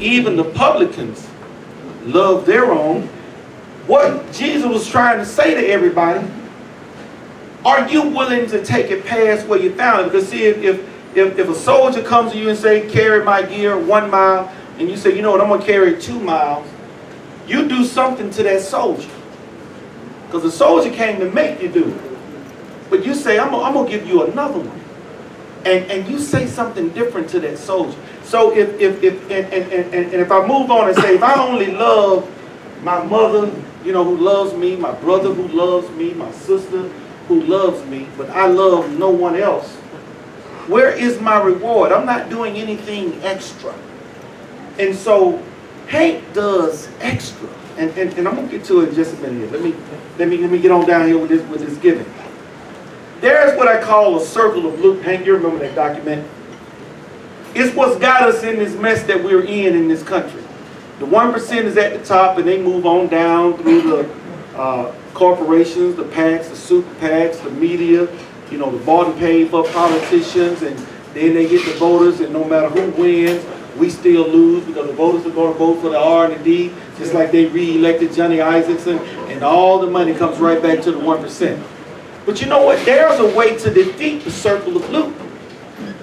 even the publicans love their own. What Jesus was trying to say to everybody, are you willing to take it past where you found it? Because see, if a soldier comes to you and say, carry my gear 1 mile, and you say, you know what, I'm going to carry it 2 miles, you do something to that soldier. Because the soldier came to make you do it. But you say, I'm going to give you another one. And you say something different to that soldier. So if I move on and say, if I only love my mother, you know, who loves me, my brother who loves me, my sister who loves me, but I love no one else, where is my reward? I'm not doing anything extra. And so Hank does extra. And I'm going to get to it in just a minute here. Let me get on down here with this giving. There's what I call a circle of Luke. Hank, you remember that document? It's what's got us in this mess that we're in this country. The 1% is at the top, and they move on down through the corporations, the PACs, the super PACs, the media, you know, the bought and paid for politicians, and then they get the voters, and no matter who wins, we still lose because the voters are going to vote for the R and the D, just like they re-elected Johnny Isaacson, and all the money comes right back to the 1%. But you know what? There's a way to defeat the circle of Luke.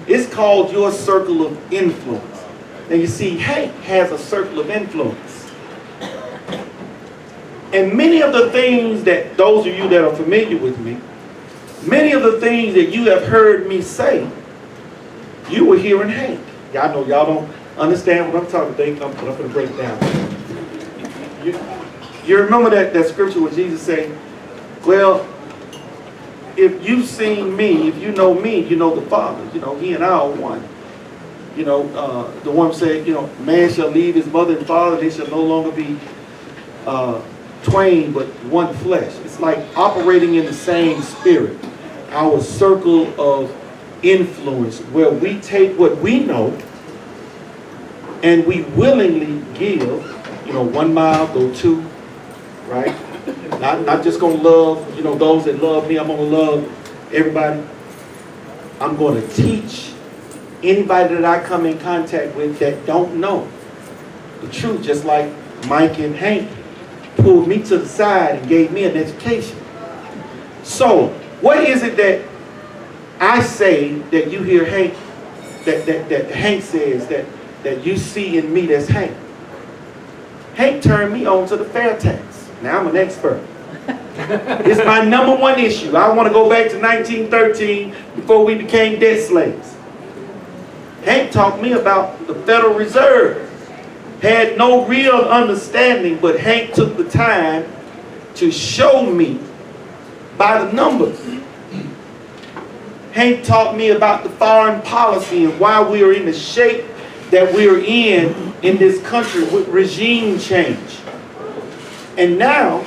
It's called your circle of influence. And you see, Hank has a circle of influence. And many of the things that, those of you that are familiar with me, many of the things that you have heard me say, you were hearing Hank. Y'all know y'all don't understand what I'm talking about, but I'm going to break it down. You remember that scripture where Jesus said, well, if you've seen me, if you know me, you know the Father. You know, he and I are one. You know, the one said, you know, man shall leave his mother and father, they shall no longer be twain, but one flesh. It's like operating in the same spirit. Our circle of influence, where we take what we know and we willingly give, you know, 1 mile, go 2, right? Not just going to love, you know, those that love me. I'm going to love everybody. I'm going to teach anybody that I come in contact with that don't know the truth, just like Mike and Hank pulled me to the side and gave me an education. So, what is it that I say that you hear Hank, that Hank says that you see in me that's Hank? Hank turned me on to the fair tax. Now I'm an expert. It's my #1 issue. I want to go back to 1913 before we became debt slaves. Hank taught me about the Federal Reserve. Had no real understanding, but Hank took the time to show me by the numbers. Hank taught me about the foreign policy and why we are in the shape that we are in this country with regime change. And now,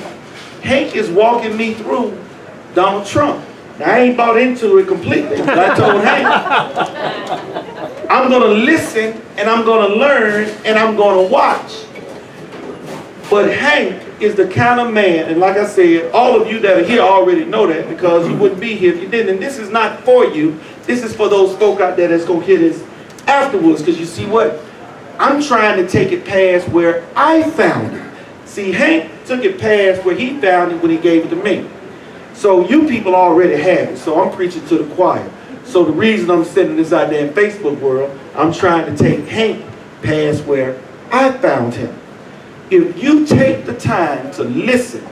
Hank is walking me through Donald Trump. Now, I ain't bought into it completely, but I told Hank, I'm going to listen, and I'm going to learn, and I'm going to watch. But Hank is the kind of man, and like I said, all of you that are here already know that, because you wouldn't be here if you didn't. And this is not for you. This is for those folk out there that's going to hear this afterwards, because you see what? I'm trying to take it past where I found it. See, Hank took it past where he found it when he gave it to me. So you people already have it. So I'm preaching to the choir. So the reason I'm sending this out there in Facebook world, I'm trying to take Hank past where I found him. If you take the time to listen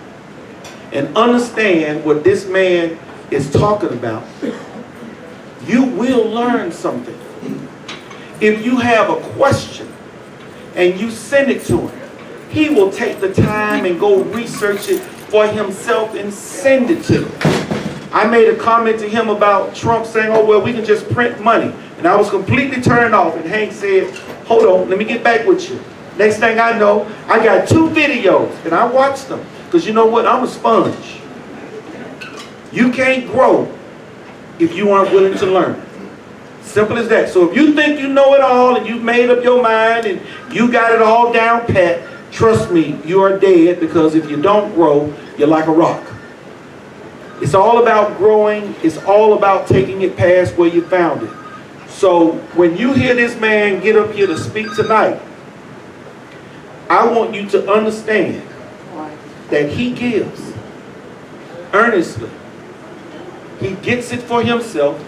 and understand what this man is talking about, you will learn something. If you have a question and you send it to him, he will take the time and go research it for himself and send it to you. I made a comment to him about Trump saying, oh, well, we can just print money. And I was completely turned off. And Hank said, hold on, let me get back with you. Next thing I know, I got 2 videos and I watched them. Because you know what? I'm a sponge. You can't grow if you aren't willing to learn. Simple as that. So if you think you know it all and you've made up your mind and you got it all down pat, trust me, you are dead, because if you don't grow, you're like a rock. It's all about growing. It's all about taking it past where you found it. So when you hear this man get up here to speak tonight, I want you to understand that he gives earnestly. He gets it for himself.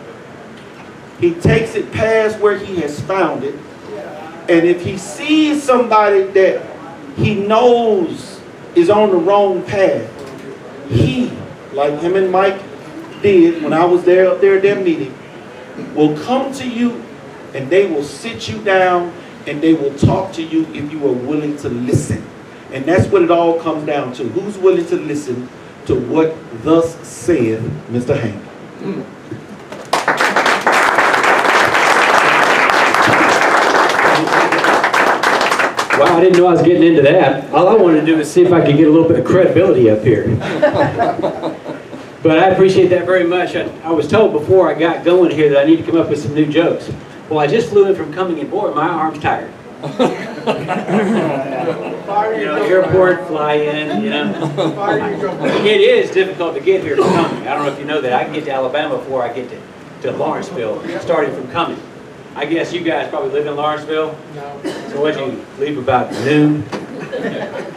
He takes it past where he has found it. And if he sees somebody that he knows is on the wrong path, he, like him and Mike did when I was there up there at that meeting, will come to you and they will sit you down and they will talk to you if you are willing to listen. And that's what it all comes down to. Who's willing to listen to what thus saith Mr. Hank? Wow, I didn't know I was getting into that. All I wanted to do was see if I could get a little bit of credibility up here. But I appreciate that very much. I was told before I got going here that I need to come up with some new jokes. Well, I just flew in from coming and boy, my arm's tired. Airport, fly in, It is difficult to get here from coming. I don't know if you know that. I can get to Alabama before I get to Lawrenceville, starting from coming. I guess you guys probably live in Lawrenceville? No. So what'd you leave about noon?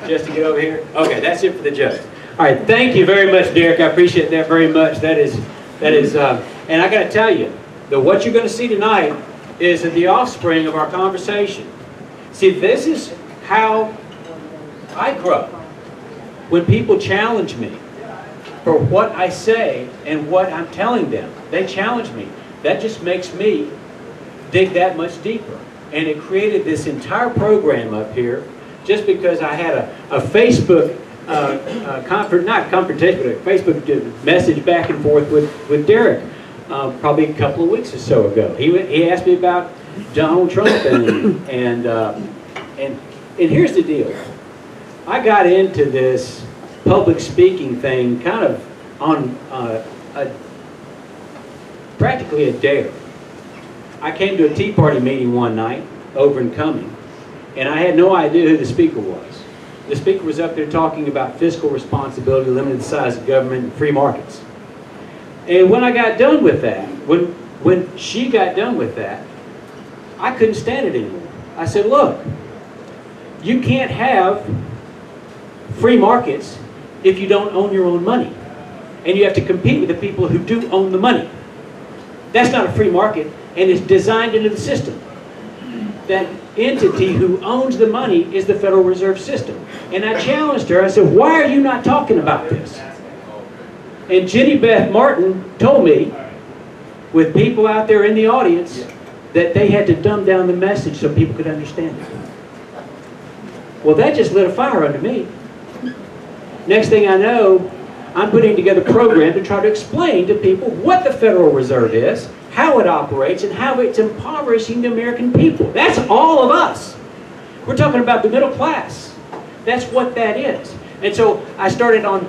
Just to get over here? Okay, that's it for the jokes. All right, thank you very much, Derek. I appreciate that very much. That is, and I got to tell you, that what you're going to see tonight is the offspring of our conversation. See, this is how I grow. When people challenge me for what I say and what I'm telling them, they challenge me. That just makes me dig that much deeper. And it created this entire program up here just because I had a Facebook Facebook message back and forth with Derek probably a couple of weeks or so ago. He asked me about Donald Trump and here's the deal. I got into this public speaking thing kind of on practically a dare. I came to a Tea Party meeting one night over in Cumming, and I had no idea who the speaker was. The speaker was up there talking about fiscal responsibility, limited size of government, and free markets. And when I got done with that, when she got done with that, I couldn't stand it anymore. I said, look, you can't have free markets if you don't own your own money. And you have to compete with the people who do own the money. That's not a free market, and it's designed into the system. That entity who owns the money is the Federal Reserve System. And I challenged her. I said, why are you not talking about this? And Jenny Beth Martin told me, with people out there in the audience, that they had to dumb down the message so people could understand it. Well, that just lit a fire under me. Next thing I know, I'm putting together a program to try to explain to people what the Federal Reserve is, how it operates, and how it's impoverishing the American people. That's all of us. We're talking about the middle class. That's what that is. And so I started on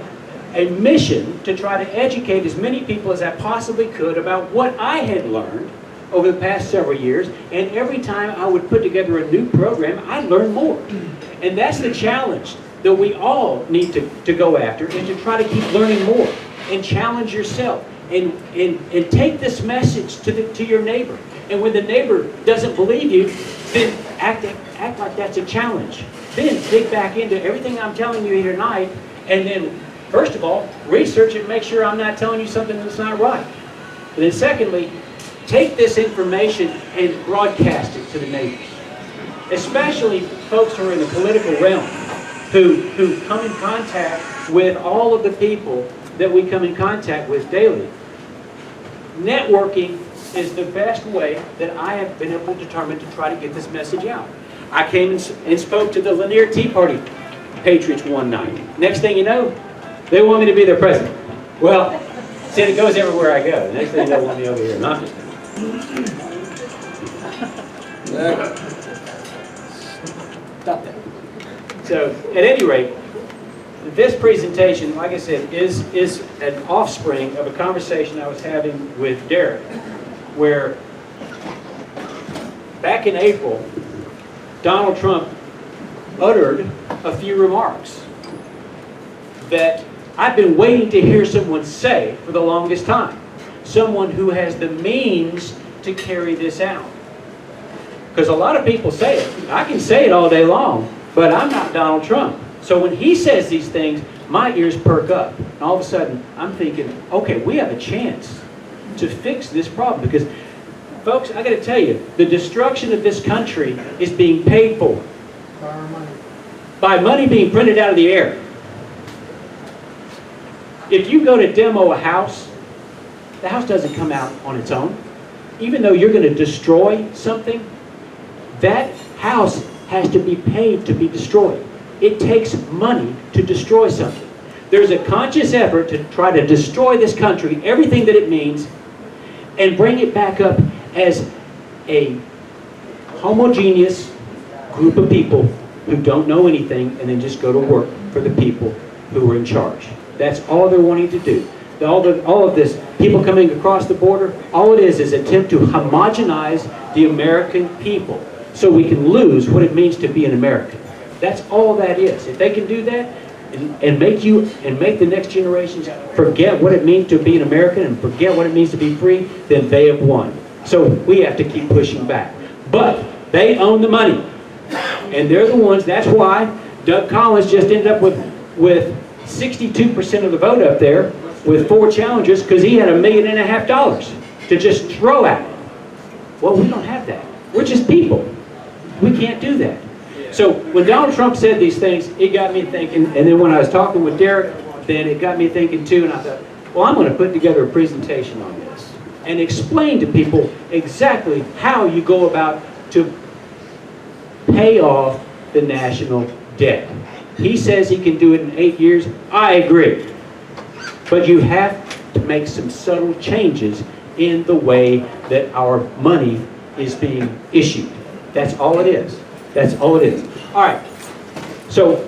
a mission to try to educate as many people as I possibly could about what I had learned over the past several years. And every time I would put together a new program, I'd learn more. And that's the challenge that we all need to go after, is to try to keep learning more and challenge yourself. And take this message to your neighbor. And when the neighbor doesn't believe you, then act like that's a challenge. Then dig back into everything I'm telling you here tonight, and then, first of all, research it, make sure I'm not telling you something that's not right. And then secondly, take this information and broadcast it to the neighbors. Especially folks who are in the political realm, who come in contact with all of the people that we come in contact with daily. Networking is the best way that I have been able to determine to try to get this message out. I came and spoke to the Lanier Tea Party patriots one night. Next thing you know, they want me to be their president. Well, see, it goes everywhere I go. The next thing you know, they want me over here. Not just stop that. So, at any rate, this presentation, like I said, is an offspring of a conversation I was having with Derek, where back in April, Donald Trump uttered a few remarks that I've been waiting to hear someone say for the longest time. Someone who has the means to carry this out. Because a lot of people say it. I can say it all day long, But I'm not Donald Trump. So when he says these things, my ears perk up. And all of a sudden, I'm thinking, okay, we have a chance to fix this problem. Because, folks, I got to tell you, the destruction of this country is being paid for by money being printed out of the air. If you go to demo a house, the house doesn't come out on its own. Even though you're going to destroy something, that house has to be paid to be destroyed. It takes money to destroy something. There's a conscious effort to try to destroy this country, everything that it means, and bring it back up as a homogeneous group of people who don't know anything and then just go to work for the people who are in charge. That's all they're wanting to do. All of this, people coming across the border, all it is attempt to homogenize the American people so we can lose what it means to be an American. That's all that is. If they can do that and make the next generations forget what it means to be an American and forget what it means to be free, then they have won. So we have to keep pushing back. But they own the money. And they're the ones, that's why Doug Collins just ended up with 62% of the vote up there with 4 challengers because he had $1.5 million to just throw at it. Well, we don't have that. We're just people. We can't do that. So when Donald Trump said these things, it got me thinking, and then when I was talking with Derek, then it got me thinking too, and I thought, well, I'm going to put together a presentation on this and explain to people exactly how you go about to pay off the national debt. He says he can do it in 8 years. I agree. But you have to make some subtle changes in the way that our money is being issued. That's all it is. That's all it is. All right. So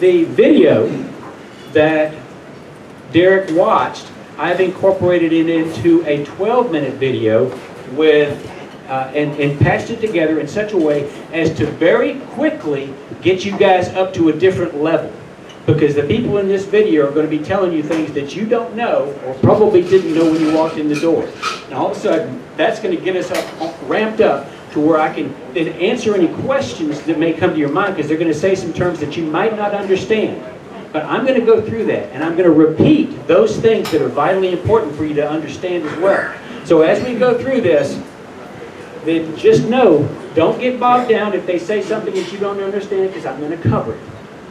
the video that Derek watched, I've incorporated it into a 12-minute video with and patched it together in such a way as to very quickly get you guys up to a different level. Because the people in this video are going to be telling you things that you don't know or probably didn't know when you walked in the door. And all of a sudden, that's going to get us up, ramped up to where I can then answer any questions that may come to your mind, because they're going to say some terms that you might not understand. But I'm going to go through that, and I'm going to repeat those things that are vitally important for you to understand as well. So as we go through this, then just know, don't get bogged down if they say something that you don't understand, because I'm going to cover it.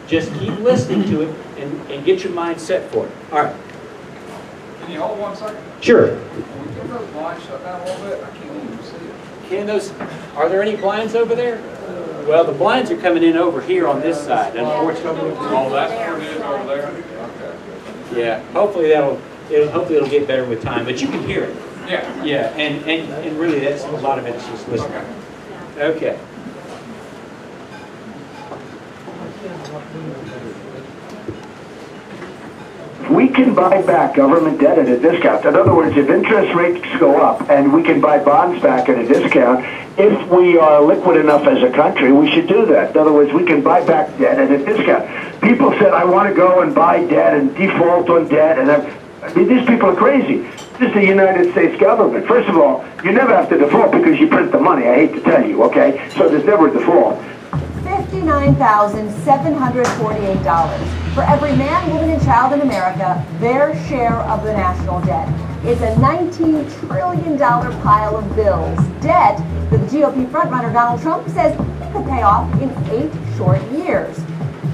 Just keep listening to it and get your mind set for it. All right. Can you hold 1 second? Sure. Can we get those blinds shut down a little bit? I can't even see it. Are there any blinds over there? Well, the blinds are coming in over here on this side, unfortunately. Oh, that's where it is over there? Okay. Yeah, hopefully it'll get better with time, but you can hear it. Yeah. Yeah, and really that's a lot of it's just listening. Okay. We can buy back government debt at a discount. In other words, if interest rates go up and we can buy bonds back at a discount, if we are liquid enough as a country, we should do that. In other words, we can buy back debt at a discount. People said, I want to go and buy debt and default on debt. And I mean, these people are crazy. This is the United States government. First of all, you never have to default because you print the money. I hate to tell you, okay? So there's never a default. $59,748. For every man, woman, and child in America, their share of the national debt. It's a $19 trillion pile of bills. Debt that the GOP frontrunner Donald Trump says he could pay off in 8 short years.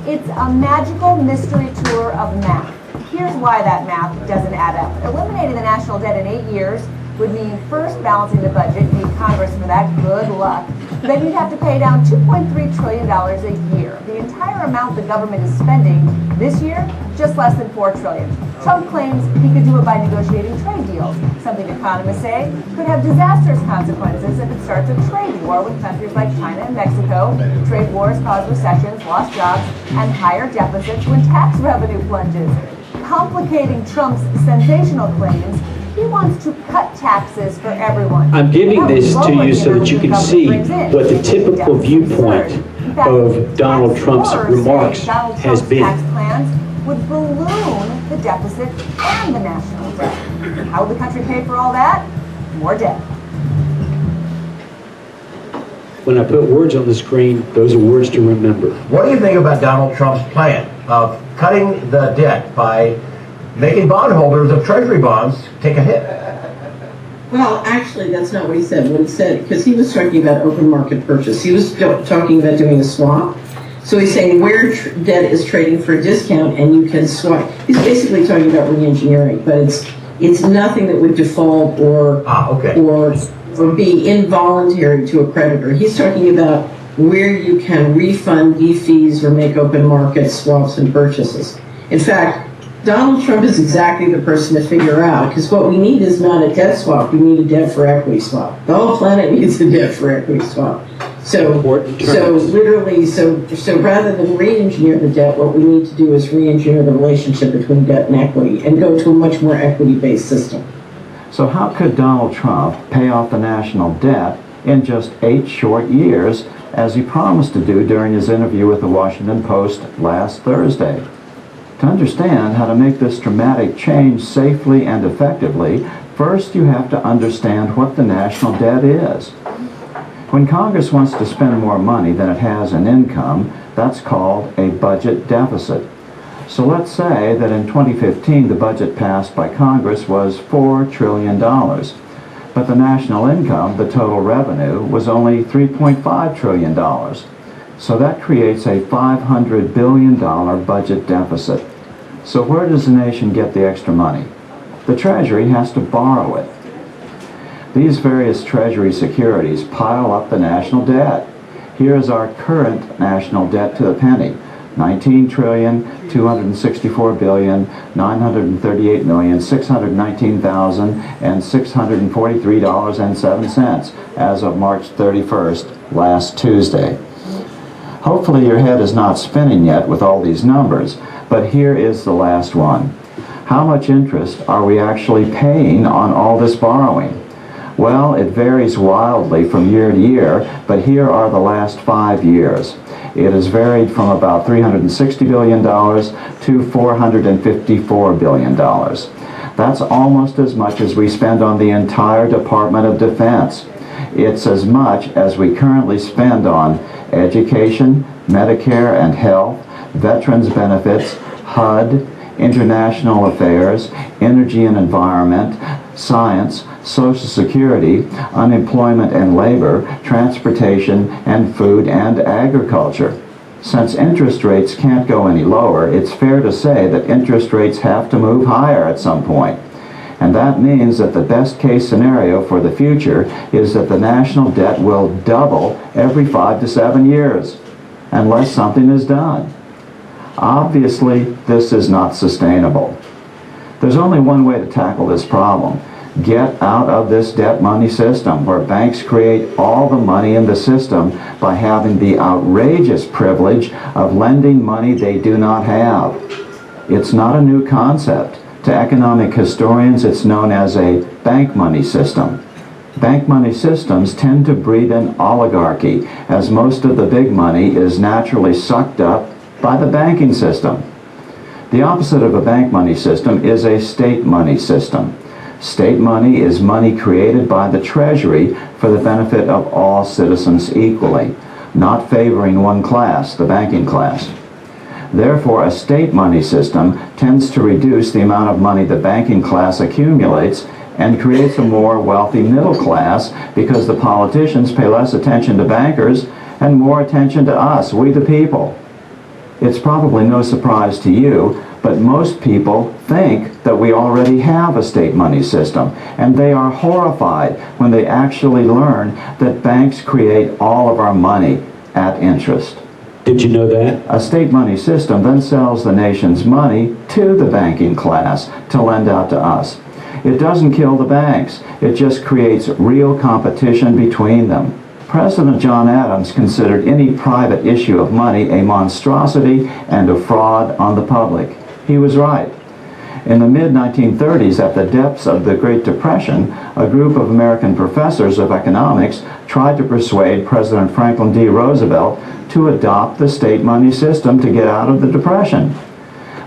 It's a magical mystery tour of math. Here's why that math doesn't add up. Eliminating the national debt in 8 years would mean first balancing the budget, need Congress for that, good luck. Then you'd have to pay down $2.3 trillion a year. The entire amount the government is spending this year, just less than $4 trillion. Trump claims he could do it by negotiating trade deals, something economists say could have disastrous consequences if it starts a trade war with countries like China and Mexico. Trade wars cause recessions, lost jobs, and higher deficits when tax revenue plunges. Complicating Trump's sensational claims, he wants to cut taxes for everyone. I'm giving this to you so that you can see what the typical viewpoint of Donald Trump's remarks has been. Tax plans would balloon the deficit and the national debt. How would the country pay for all that? More debt. When I put words on the screen, those are words to remember. What do you think about Donald Trump's plan of cutting the debt by making bondholders of Treasury bonds take a hit? Well, actually, that's not what he said. What he said, because he was talking about open market purchase. He was talking about doing a swap. So he's saying where debt is trading for a discount and you can swap. He's basically talking about re-engineering, but it's nothing that would default or be involuntary to a creditor. He's talking about where you can refund fees or make open market swaps and purchases. In fact, Donald Trump is exactly the person to figure out, because what we need is not a debt swap, we need a debt for equity swap. The whole planet needs a debt for equity swap. So literally, rather than re-engineer the debt, what we need to do is re-engineer the relationship between debt and equity and go to a much more equity-based system. So how could Donald Trump pay off the national debt in just 8 short years, as he promised to do during his interview with the Washington Post last Thursday? To understand how to make this dramatic change safely and effectively, first you have to understand what the national debt is. When Congress wants to spend more money than it has in income, that's called a budget deficit. So let's say that in 2015 the budget passed by Congress was $4 trillion, but the national income, the total revenue, was only $3.5 trillion. So that creates a $500 billion budget deficit. So where does the nation get the extra money? The Treasury has to borrow it. These various Treasury securities pile up the national debt. Here is our current national debt to the penny: $19,264,938,619,643.07 as of March 31st, last Tuesday. Hopefully your head is not spinning yet with all these numbers, but here is the last one. How much interest are we actually paying on all this borrowing? Well, it varies wildly from year to year, but here are the last 5 years. It has varied from about $360 billion to $454 billion. That's almost as much as we spend on the entire Department of Defense. It's as much as we currently spend on education, Medicare and health, veterans benefits, HUD, international affairs, energy and environment, science, Social Security, unemployment and labor, transportation, and food and agriculture. Since interest rates can't go any lower, it's fair to say that interest rates have to move higher at some point. And that means that the best case scenario for the future is that the national debt will double every 5 to 7 years, unless something is done. Obviously, this is not sustainable. There's only one way to tackle this problem. Get out of this debt money system where banks create all the money in the system by having the outrageous privilege of lending money they do not have. It's not a new concept. To economic historians, it's known as a bank money system. Bank money systems tend to breed an oligarchy, as most of the big money is naturally sucked up by the banking system. The opposite of a bank money system is a state money system. State money is money created by the Treasury for the benefit of all citizens equally, not favoring one class, the banking class. Therefore, a state money system tends to reduce the amount of money the banking class accumulates and creates a more wealthy middle class because the politicians pay less attention to bankers and more attention to us, we the people. It's probably no surprise to you, but most people think that we already have a state money system, and they are horrified when they actually learn that banks create all of our money at interest. Did you know that? A state money system then sells the nation's money to the banking class to lend out to us. It doesn't kill the banks, it just creates real competition between them. President John Adams considered any private issue of money a monstrosity and a fraud on the public. He was right. In the mid-1930s, at the depths of the Great Depression, a group of American professors of economics tried to persuade President Franklin D. Roosevelt to adopt the state money system to get out of the Depression.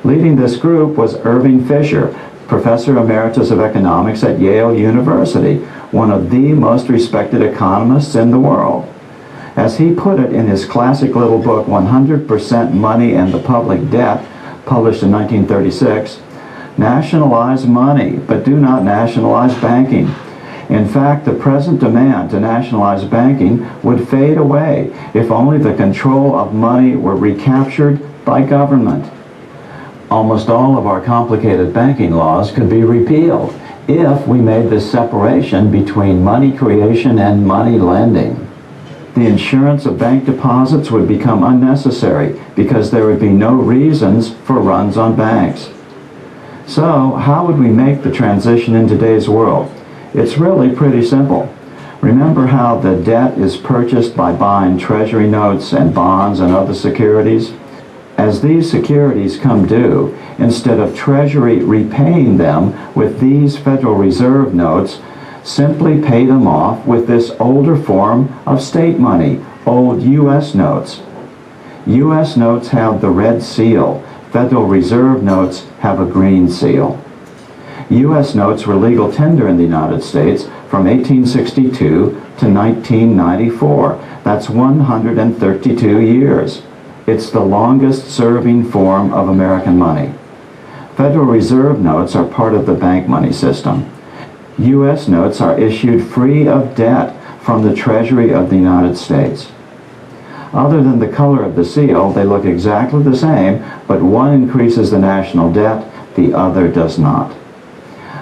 Leading this group was Irving Fisher, Professor Emeritus of Economics at Yale University, one of the most respected economists in the world. As he put it in his classic little book, 100% Money and the Public Debt, published in 1936, nationalize money, but do not nationalize banking. In fact, the present demand to nationalize banking would fade away if only the control of money were recaptured by government. Almost all of our complicated banking laws could be repealed if we made this separation between money creation and money lending. The insurance of bank deposits would become unnecessary because there would be no reasons for runs on banks. So, how would we make the transition in today's world? It's really pretty simple. Remember how the debt is purchased by buying treasury notes and bonds and other securities? As these securities come due, instead of Treasury repaying them with these Federal Reserve notes, simply pay them off with this older form of state money, old U.S. notes. U.S. notes have the red seal. Federal Reserve notes have a green seal. U.S. notes were legal tender in the United States from 1862 to 1994. That's 132 years. It's the longest serving form of American money. Federal Reserve notes are part of the bank money system. U.S. notes are issued free of debt from the Treasury of the United States. Other than the color of the seal, they look exactly the same, but one increases the national debt, the other does not.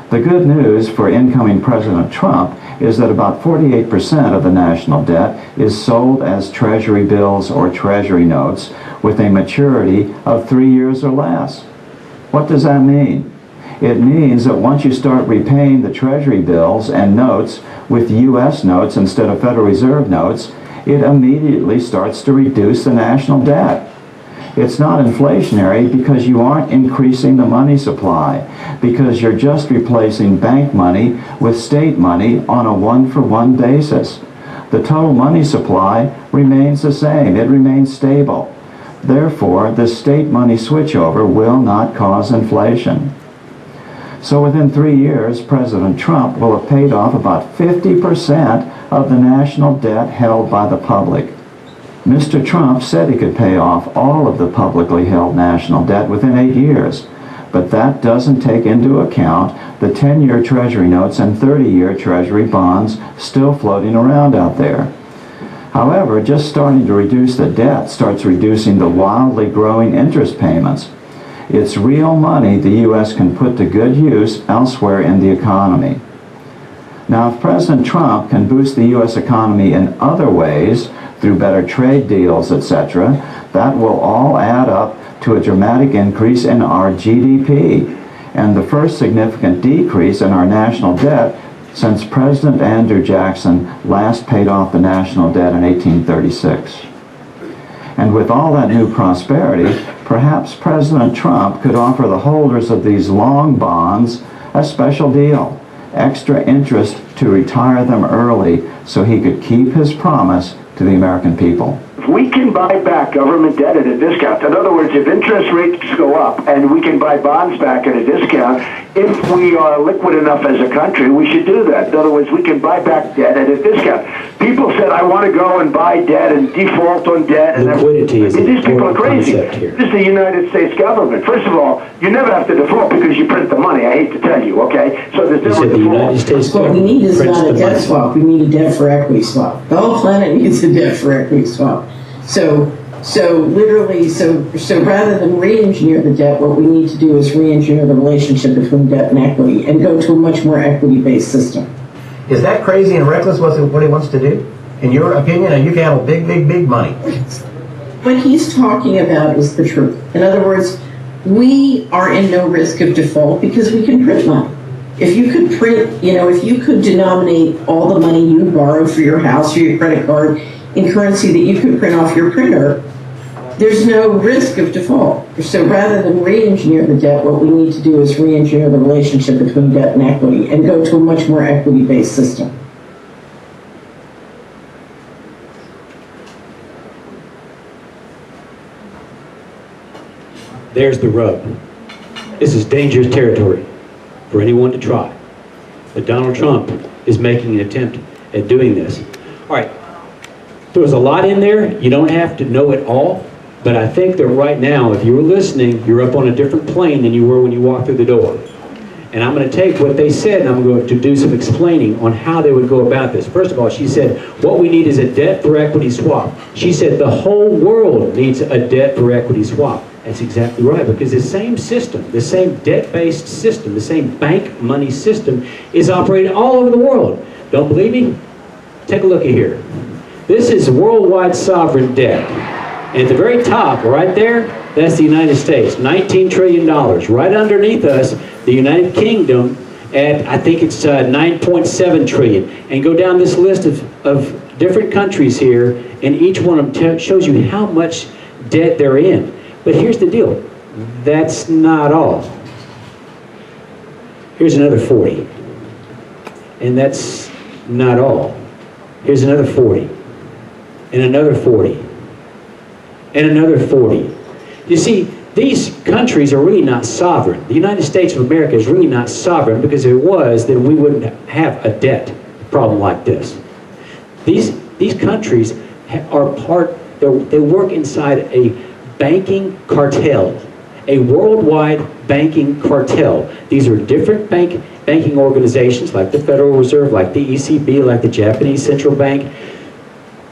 The good news for incoming President Trump is that about 48% of the national debt is sold as Treasury bills or Treasury notes with a maturity of 3 years or less. What does that mean? It means that once you start repaying the Treasury bills and notes with U.S. notes instead of Federal Reserve notes, it immediately starts to reduce the national debt. It's not inflationary because you aren't increasing the money supply, because you're just replacing bank money with state money on a one-for-one basis. The total money supply remains the same. It remains stable. Therefore, the state money switchover will not cause inflation. So within 3 years, President Trump will have paid off about 50% of the national debt held by the public. Mr. Trump said he could pay off all of the publicly held national debt within 8 years, but that doesn't take into account the 10-year Treasury notes and 30-year Treasury bonds still floating around out there. However, just starting to reduce the debt starts reducing the wildly growing interest payments. It's real money the U.S. can put to good use elsewhere in the economy. Now, if President Trump can boost the U.S. economy in other ways, through better trade deals, etc., that will all add up to a dramatic increase in our GDP and the first significant decrease in our national debt since President Andrew Jackson last paid off the national debt in 1836. And with all that new prosperity, perhaps President Trump could offer the holders of these long bonds a special deal, extra interest to retire them early so he could keep his promise to the American people. We can buy back government debt at a discount. In other words, if interest rates go up and we can buy bonds back at a discount, if we are liquid enough as a country, we should do that. In other words, we can buy back debt at a discount. People said, I want to go and buy debt and default on debt. And liquidity is these people are crazy. Here. This is the United States government. First of all, you never have to default because you print the money. I hate to tell you, okay? So there's never the United States What we need is prints not a the debt money. swap, we need a debt for equity swap. The whole planet needs a debt for equity swap. So rather than re-engineer the debt, what we need to do is re-engineer the relationship between debt and equity and go to a much more equity-based system. Is that crazy and reckless what he wants to do? In your opinion, and you can have big money. What he's talking about is the truth. In other words, we are in no risk of default because we can print money. If you could print, if you could denominate all the money you borrow for your house or your credit card in currency that you could print off your printer, there's no risk of default. So rather than re-engineer the debt, what we need to do is re-engineer the relationship between debt and equity and go to a much more equity-based system. There's the rub. This is dangerous territory for anyone to try. But Donald Trump is making an attempt at doing this. All right. There was a lot in there. You don't have to know it all. But I think that right now, if you were listening, you're up on a different plane than you were when you walked through the door. And I'm going to take what they said, and I'm going to do some explaining on how they would go about this. First of all, she said, what we need is a debt for equity swap. She said the whole world needs a debt for equity swap. That's exactly right, because the same system, the same debt-based system, the same bank money system is operated all over the world. Don't believe me? Take a look at here. This is worldwide sovereign debt. And at the very top, right there, that's the United States, $19 trillion. Right underneath us, the United Kingdom at, I think it's 9.7 trillion. And go down this list of different countries here, and each one of them shows you how much debt they're in. But here's the deal. That's not all. Here's another 40. And that's not all. Here's another 40. And another 40. And another 40. You see, these countries are really not sovereign. The United States of America is really not sovereign, because if it was, then we wouldn't have a debt problem like this. These countries are they work inside a banking cartel, a worldwide banking cartel. These are different banking organizations, like the Federal Reserve, like the ECB, like the Japanese Central Bank,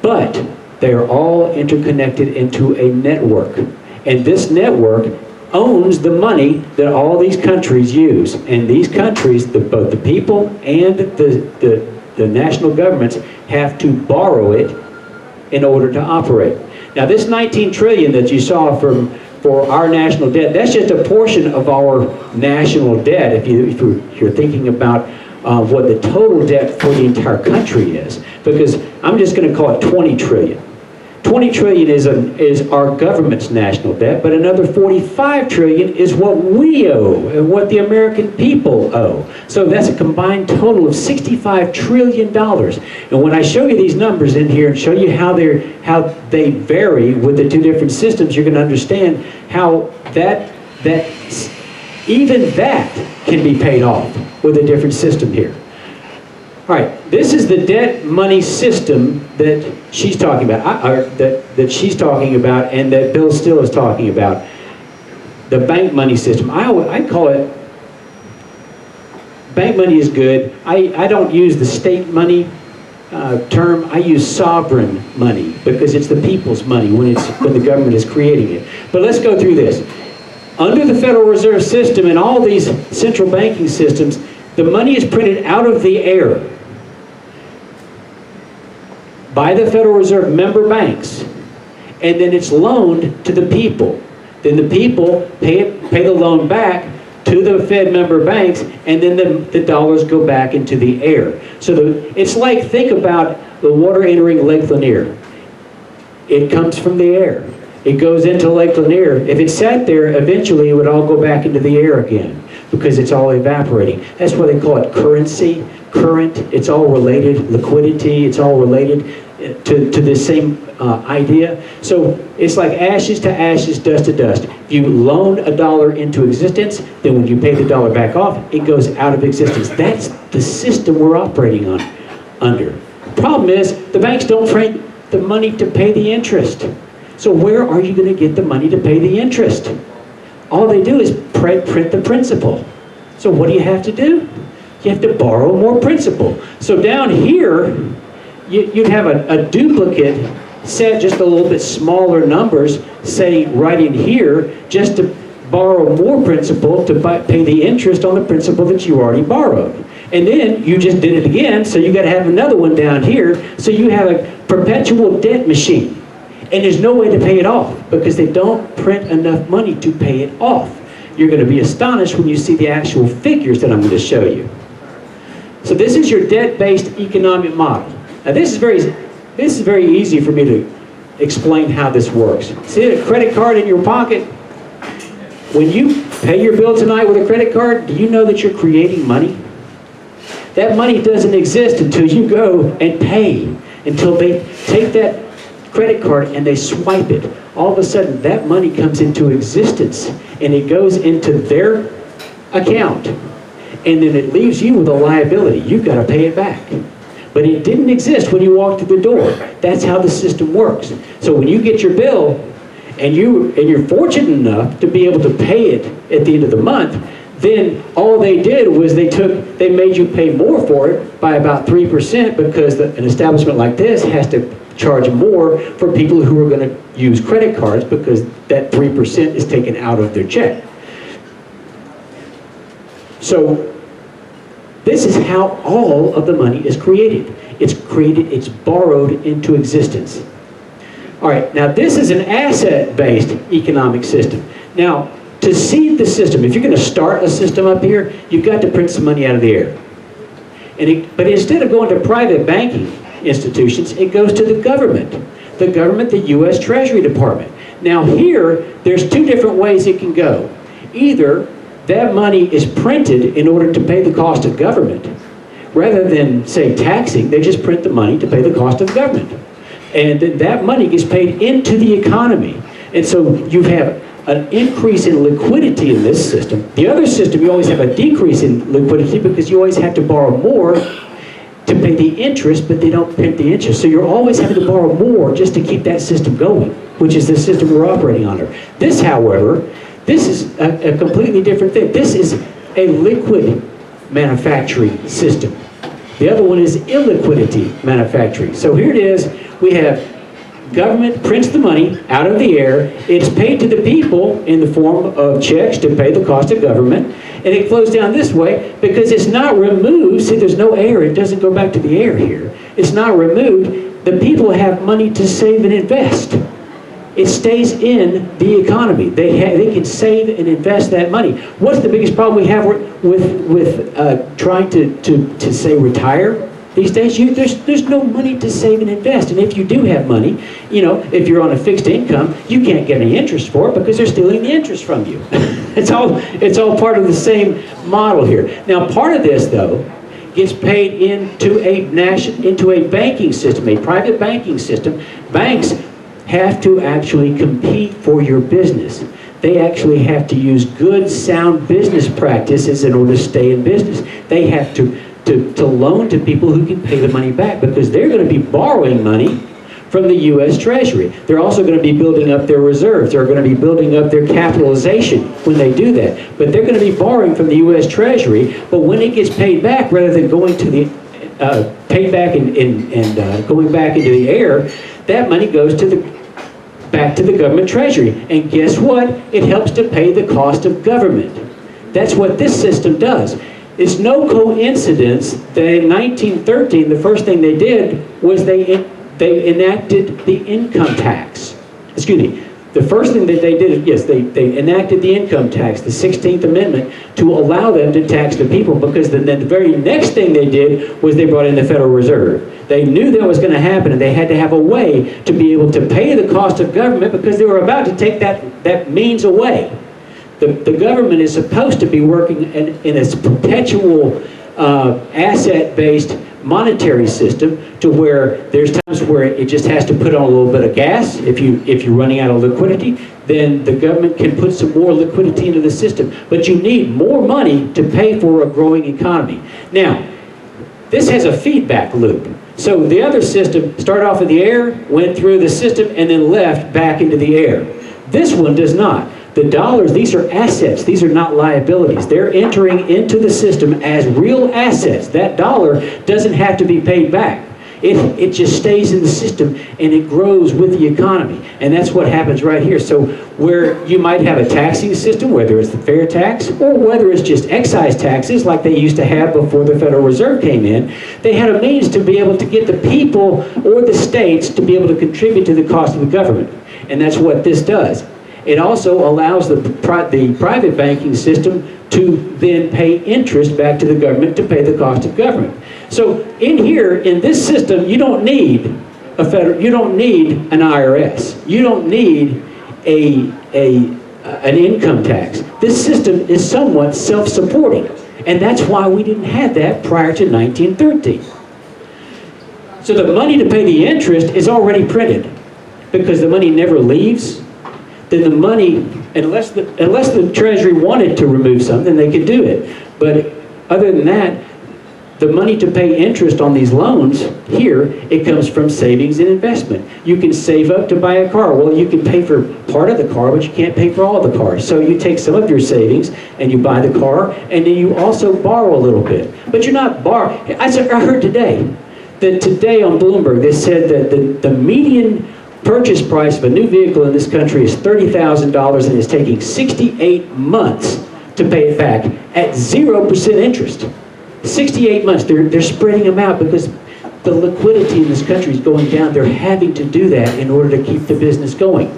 but they are all interconnected into a network. And this network owns the money that all these countries use. And these countries, both the people and the national governments, have to borrow it in order to operate. Now, this 19 trillion that you saw for our national debt, that's just a portion of our national debt. If you're thinking about what the total debt for the entire country is, because I'm just going to call it 20 trillion. 20 trillion is our government's national debt, but another 45 trillion is what we owe and what the American people owe. So that's a combined total of $65 trillion. And when I show you these numbers in here and show you how they vary with the two different systems, you're going to understand how even that can be paid off with a different system here. All right, this is the debt money system that she's talking about, that she's talking about, and that Bill Still is talking about. The bank money system. I call it, bank money is good. I don't use the state money term. I use sovereign money, because it's the people's money when the government is creating it. But let's go through this. Under the Federal Reserve System and all these central banking systems, the money is printed out of the air by the Federal Reserve member banks, and then it's loaned to the people. Then the people pay the loan back to the Fed member banks, and then the dollars go back into the air. So it's like, think about the water entering Lake Lanier. It comes from the air. It goes into Lake Lanier. If it sat there, eventually it would all go back into the air again, because it's all evaporating. That's why they call it currency, current. It's all related. Liquidity, it's all related to the same idea. So it's like ashes to ashes, dust to dust. If you loan a dollar into existence, then when you pay the dollar back off, it goes out of existence. That's the system we're operating under. The problem is, the banks don't print the money to pay the interest. So where are you going to get the money to pay the interest? All they do is print the principal. So what do you have to do? You have to borrow more principal. So down here, you'd have a duplicate set, just a little bit smaller numbers, say right in here, just to borrow more principal to pay the interest on the principal that you already borrowed. And then you just did it again, so you got to have another one down here, so you have a perpetual debt machine. And there's no way to pay it off, because they don't print enough money to pay it off. You're going to be astonished when you see the actual figures that I'm going to show you. So this is your debt-based economic model. Now this is very easy for me to explain how this works. See a credit card in your pocket? When you pay your bill tonight with a credit card, do you know that you're creating money? That money doesn't exist until you go and pay, until they take that credit card and they swipe it. All of a sudden, that money comes into existence, and it goes into their account. And then it leaves you with a liability. You've got to pay it back. But it didn't exist when you walked through the door. That's how the system works. So when you get your bill, and you're fortunate enough to be able to pay it at the end of the month, then all they did was they made you pay more for it by about 3%, because an establishment like this has to charge more for people who are going to use credit cards, because that 3% is taken out of their check. So this is how all of the money is created. It's borrowed into existence. All right, now this is an asset-based economic system. Now, to seed the system, if you're going to start a system up here, you've got to print some money out of the air. But instead of going to private banking institutions, it goes to the government. The government, the U.S. Treasury Department. Now here, there's two different ways it can go. Either that money is printed in order to pay the cost of government. Rather than, say, taxing, they just print the money to pay the cost of government. And then that money gets paid into the economy. And so you have an increase in liquidity in this system. The other system, you always have a decrease in liquidity because you always have to borrow more to pay the interest, but they don't print the interest. So you're always having to borrow more just to keep that system going, which is the system we're operating under. This, however, this is a completely different thing. This is a liquid manufacturing system. The other one is illiquidity manufacturing. So here it is. We have government prints the money out of the air. It's paid to the people in the form of checks to pay the cost of government. And it flows down this way because it's not removed. See, there's no air. It doesn't go back to the air here. It's not removed. The people have money to save and invest. It stays in the economy. They can save and invest that money. What's the biggest problem we have with trying to say retire these days? There's no money to save and invest. And if you do have money, if you're on a fixed income, you can't get any interest for it because they're stealing the interest from you. It's all part of the same model here. Now, part of this though gets paid into a banking system, a private banking system. Banks have to actually compete for your business. They actually have to use good, sound business practices in order to stay in business. They have to loan to people who can pay the money back because they're going to be borrowing money from the U.S. Treasury. They're also going to be building up their reserves. They're going to be building up their capitalization when they do that. But they're going to be borrowing from the U.S. Treasury, but when it gets paid back, rather than going to the paid back and going back into the air, that money goes back to the government treasury. And guess what? It helps to pay the cost of government. That's what this system does. It's no coincidence that in 1913, the first thing they did was they enacted the income tax. Excuse me. The first thing that they did, yes, they enacted the income tax, the 16th Amendment, to allow them to tax the people, because then the very next thing they did was they brought in the Federal Reserve. They knew that was going to happen, and they had to have a way to be able to pay the cost of government because they were about to take that means away. The government is supposed to be working in a perpetual asset-based monetary system, to where there's times where it just has to put on a little bit of gas. If you're running out of liquidity, then the government can put some more liquidity into the system. But you need more money to pay for a growing economy. Now, this has a feedback loop. So the other system started off in the air, went through the system, and then left back into the air. This one does not. The dollars, these are assets. These are not liabilities. They're entering into the system as real assets. That dollar doesn't have to be paid back. It just stays in the system and it grows with the economy. And that's what happens right here. So where you might have a taxing system, whether it's the fair tax or whether it's just excise taxes like they used to have before the Federal Reserve came in, they had a means to be able to get the people or the states to be able to contribute to the cost of the government. And that's what this does. It also allows the private banking system to then pay interest back to the government to pay the cost of government. So in here, in this system, you don't need you don't need an IRS. You don't need an income tax. This system is somewhat self-supporting, and that's why we didn't have that prior to 1913. So the money to pay the interest is already printed, because the money never leaves. Then the money, unless the Treasury wanted to remove something, they could do it. But other than that, The money to pay interest on these loans here, it comes from savings and investment. You can save up to buy a car. Well, you can pay for part of the car, but you can't pay for all the car. So you take some of your savings and you buy the car, and then you also borrow a little bit. But you're not borrowing. I heard today on Bloomberg, they said that the median purchase price of a new vehicle in this country is $30,000 and it's taking 68 months to pay it back at 0% interest. 68 months, they're spreading them out because the liquidity in this country is going down. They're having to do that in order to keep the business going.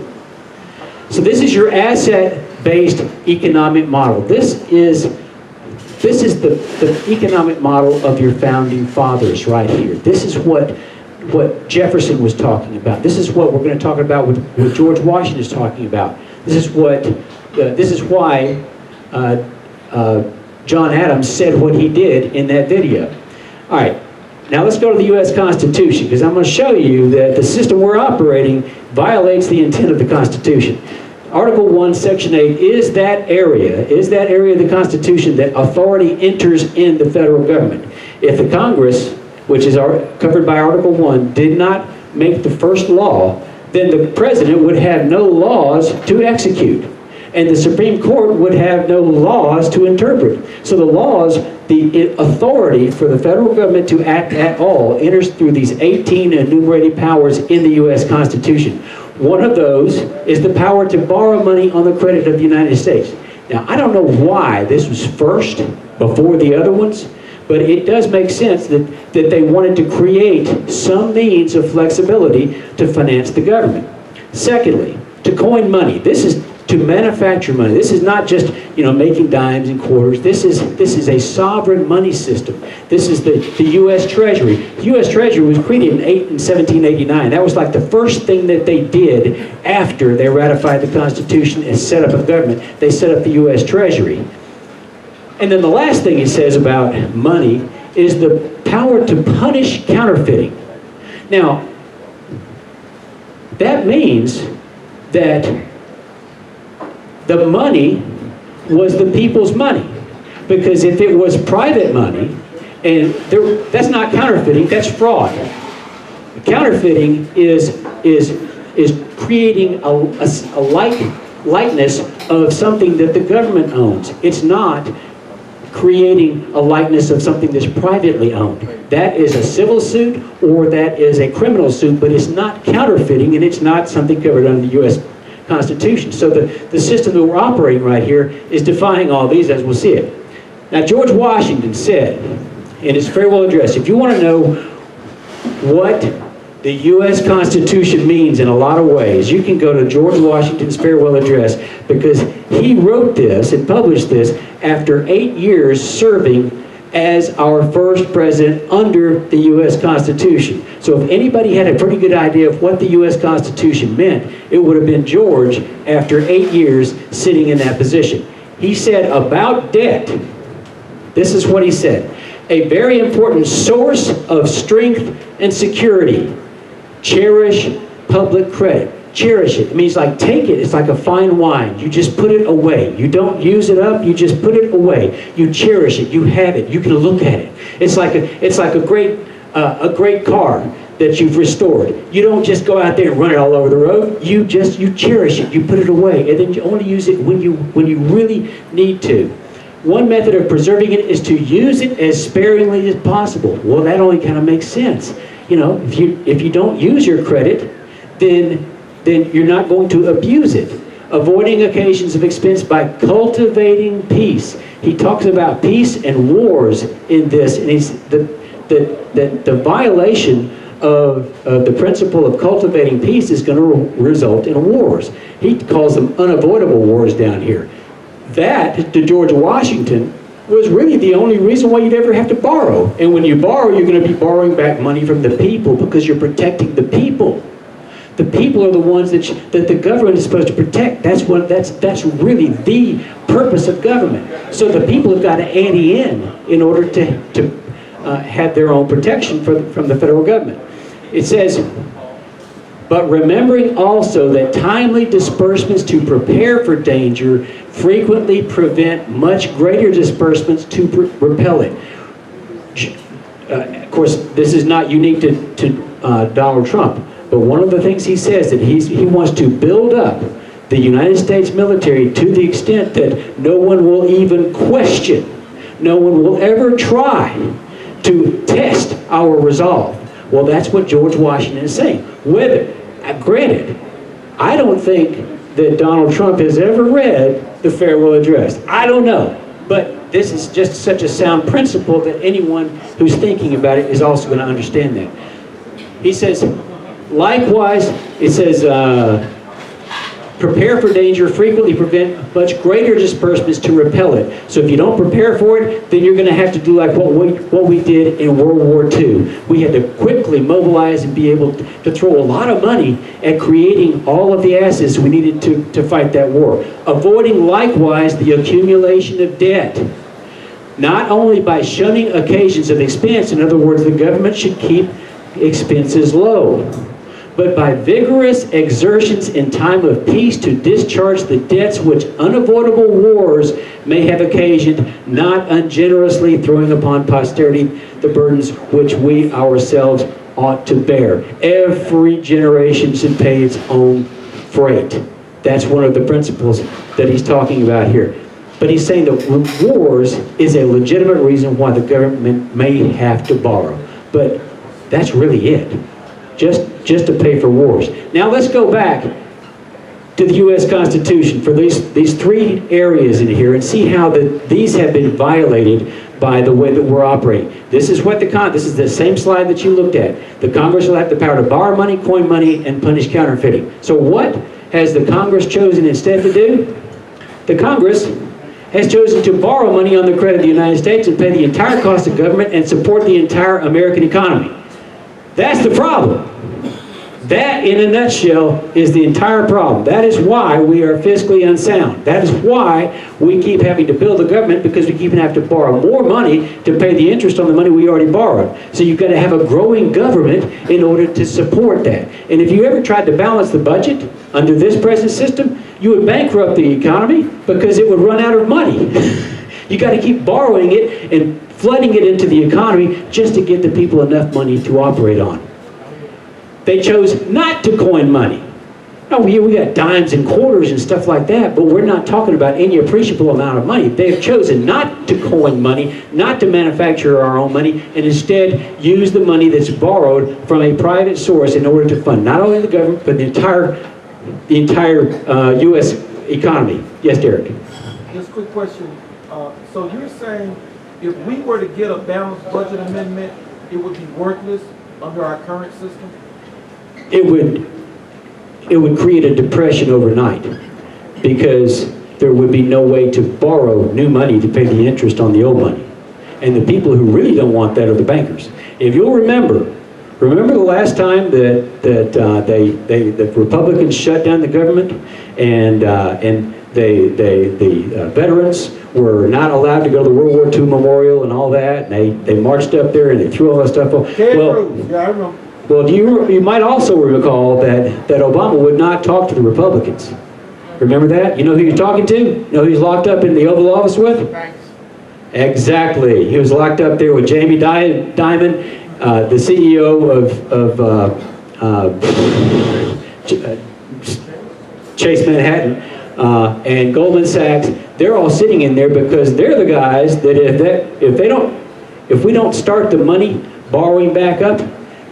So this is your asset-based economic model. This is the economic model of your founding fathers right here. This is what Jefferson was talking about. This is what we're going to talk about what George Washington is talking about. This is why John Adams said what he did in that video. All right, now let's go to the U.S. Constitution, because I'm going to show you that the system we're operating violates the intent of the Constitution. Article 1, Section 8 is that area of the Constitution that authority enters in the federal government. If the Congress, which is covered by Article 1, did not make the first law, then the President would have no laws to execute. And the Supreme Court would have no laws to interpret. So the laws, the authority for the federal government to act at all enters through these 18 enumerated powers in the U.S. Constitution. One of those is the power to borrow money on the credit of the United States. Now, I don't know why this was first before the other ones, but it does make sense that they wanted to create some means of flexibility to finance the government. Secondly, to coin money. This is to manufacture money. This is not just, making dimes and quarters. This is a sovereign money system. This is the U.S. Treasury. The U.S. Treasury was created in 1789. That was like the first thing that they did after they ratified the Constitution and set up a government. They set up the U.S. Treasury. And then the last thing it says about money is the power to punish counterfeiting. Now, that means that the money was the people's money. Because if it was private money, and that's not counterfeiting, that's fraud. Counterfeiting is creating a likeness of something that the government owns. It's not creating a likeness of something that's privately owned. That is a civil suit or that is a criminal suit, but it's not counterfeiting and it's not something covered under the U.S. Constitution. So the system that we're operating right here is defying all these as we'll see it. Now, George Washington said in his farewell address, if you want to know what the U.S. Constitution means in a lot of ways, you can go to George Washington's farewell address, because he wrote this and published this after 8 years serving as our first president under the U.S. Constitution. So if anybody had a pretty good idea of what the U.S. Constitution meant, it would have been George after 8 years sitting in that position. He said about debt, this is what he said: a very important source of strength and security. Cherish public credit. Cherish it. It means like take it. It's like a fine wine. You just put it away. You don't use it up. You just put it away. You cherish it. You have it. You can look at it. It's like a great car that you've restored. You don't just go out there and run it all over the road. You cherish it. You put it away, and then you only use it when you really need to. One method of preserving it is to use it as sparingly as possible. Well, that only kind of makes sense. If you don't use your credit, then you're not going to abuse it. Avoiding occasions of expense by cultivating peace. He talks about peace and wars in this, and he's the violation of the principle of cultivating peace is going to result in wars. He calls them unavoidable wars down here. That, to George Washington, was really the only reason why you'd ever have to borrow. And when you borrow, you're going to be borrowing back money from the people because you're protecting the people. The people are the ones that the government is supposed to protect. That's really the purpose of government. So the people have got to ante in order to have their own protection from the federal government. It says, but remembering also that timely disbursements to prepare for danger frequently prevent much greater disbursements to repel it. of course, this is not unique to Donald Trump, but one of the things he says that he wants to build up the United States military to the extent that no one will even question, no one will ever try to test our resolve. Well, that's what George Washington is saying. Granted, I don't think that Donald Trump has ever read the farewell address. I don't know. But this is just such a sound principle that anyone who's thinking about it is also going to understand that. He says, likewise, it says, prepare for danger, frequently prevent much greater disbursements to repel it. So if you don't prepare for it, then you're going to have to do like what we did in World War II. We had to quickly mobilize and be able to throw a lot of money at creating all of the assets we needed to fight that war. Avoiding likewise the accumulation of debt. Not only by shunning occasions of expense, in other words, the government should keep expenses low, but by vigorous exertions in time of peace to discharge the debts which unavoidable wars may have occasioned, not ungenerously throwing upon posterity the burdens which we ourselves ought to bear. Every generation should pay its own freight. That's one of the principles that he's talking about here. But he's saying that wars is a legitimate reason why the government may have to borrow. But that's really it. Just to pay for wars. Now let's go back to the U.S. Constitution for these three areas in here and see how these have been violated by the way that we're operating. This is what this is the same slide that you looked at. The Congress will have the power to borrow money, coin money, and punish counterfeiting. So what has the Congress chosen instead to do? The Congress has chosen to borrow money on the credit of the United States and pay the entire cost of government and support the entire American economy. That's the problem. That, in a nutshell, is the entire problem. That is why we are fiscally unsound. That is why we keep having to build the government, because we keep having to borrow more money to pay the interest on the money we already borrowed. So you've got to have a growing government in order to support that. And if you ever tried to balance the budget under this present system, you would bankrupt the economy because it would run out of money. You got to keep borrowing it and flooding it into the economy just to give the people enough money to operate on. They chose not to coin money. Oh, yeah, we got dimes and quarters and stuff like that, but we're not talking about any appreciable amount of money. They've chosen not to coin money, not to manufacture our own money, and instead use the money that's borrowed from a private source in order to fund not only the government, but the entire U.S. economy. Yes, Derek? Just a quick question. So you're saying if we were to get a balanced budget amendment, it would be worthless under our current system? It would create a depression overnight, because there would be no way to borrow new money to pay the interest on the old money. And the people who really don't want that are the bankers. If you'll remember the last time that the Republicans shut down the government and the veterans were not allowed to go to the World War II Memorial and all that, and they marched up there and they threw all that stuff on. Yeah, I remember. Well, you might also recall that Obama would not talk to the Republicans. Remember that? You know who you're talking to? You know who he's locked up in the Oval Office with? Thanks. Exactly. He was locked up there with Jamie Dimon, the CEO of Chase Manhattan, and Goldman Sachs. They're all sitting in there because they're the guys that if we don't start the money borrowing back up,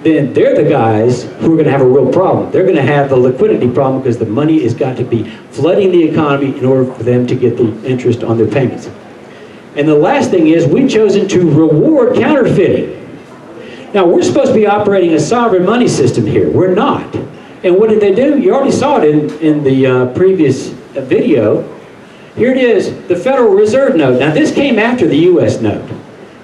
then they're the guys who are going to have a real problem. They're going to have the liquidity problem because the money has got to be flooding the economy in order for them to get the interest on their payments. And the last thing is, we've chosen to reward counterfeiting. Now, we're supposed to be operating a sovereign money system here. We're not. And what did they do? You already saw it in the previous video. Here it is, the Federal Reserve note. Now, this came after the U.S. note.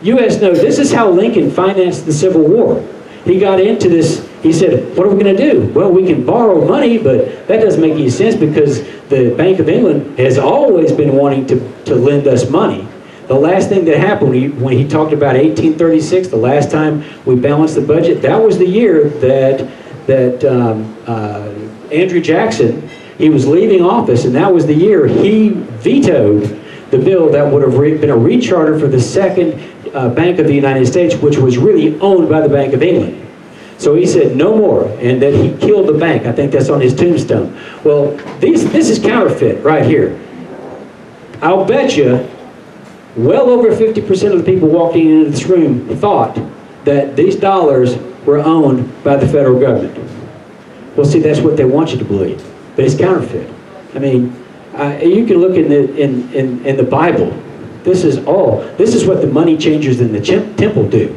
U.S. note, this is how Lincoln financed the Civil War. He got into this, he said, what are we going to do? Well, we can borrow money, but that doesn't make any sense because the Bank of England has always been wanting to lend us money. The last thing that happened when he talked about 1836, the last time we balanced the budget, that was the year that Andrew Jackson, he was leaving office, and that was the year he vetoed the bill that would have been a recharter for the second Bank of the United States, which was really owned by the Bank of England. So he said no more, and that he killed the bank. I think that's on his tombstone. Well, this is counterfeit right here. I'll bet you well over 50% of the people walking into this room thought that these dollars were owned by the federal government. Well, see, that's what they want you to believe, but it's counterfeit. I mean, you can look in the Bible. This is what the money changers in the temple do.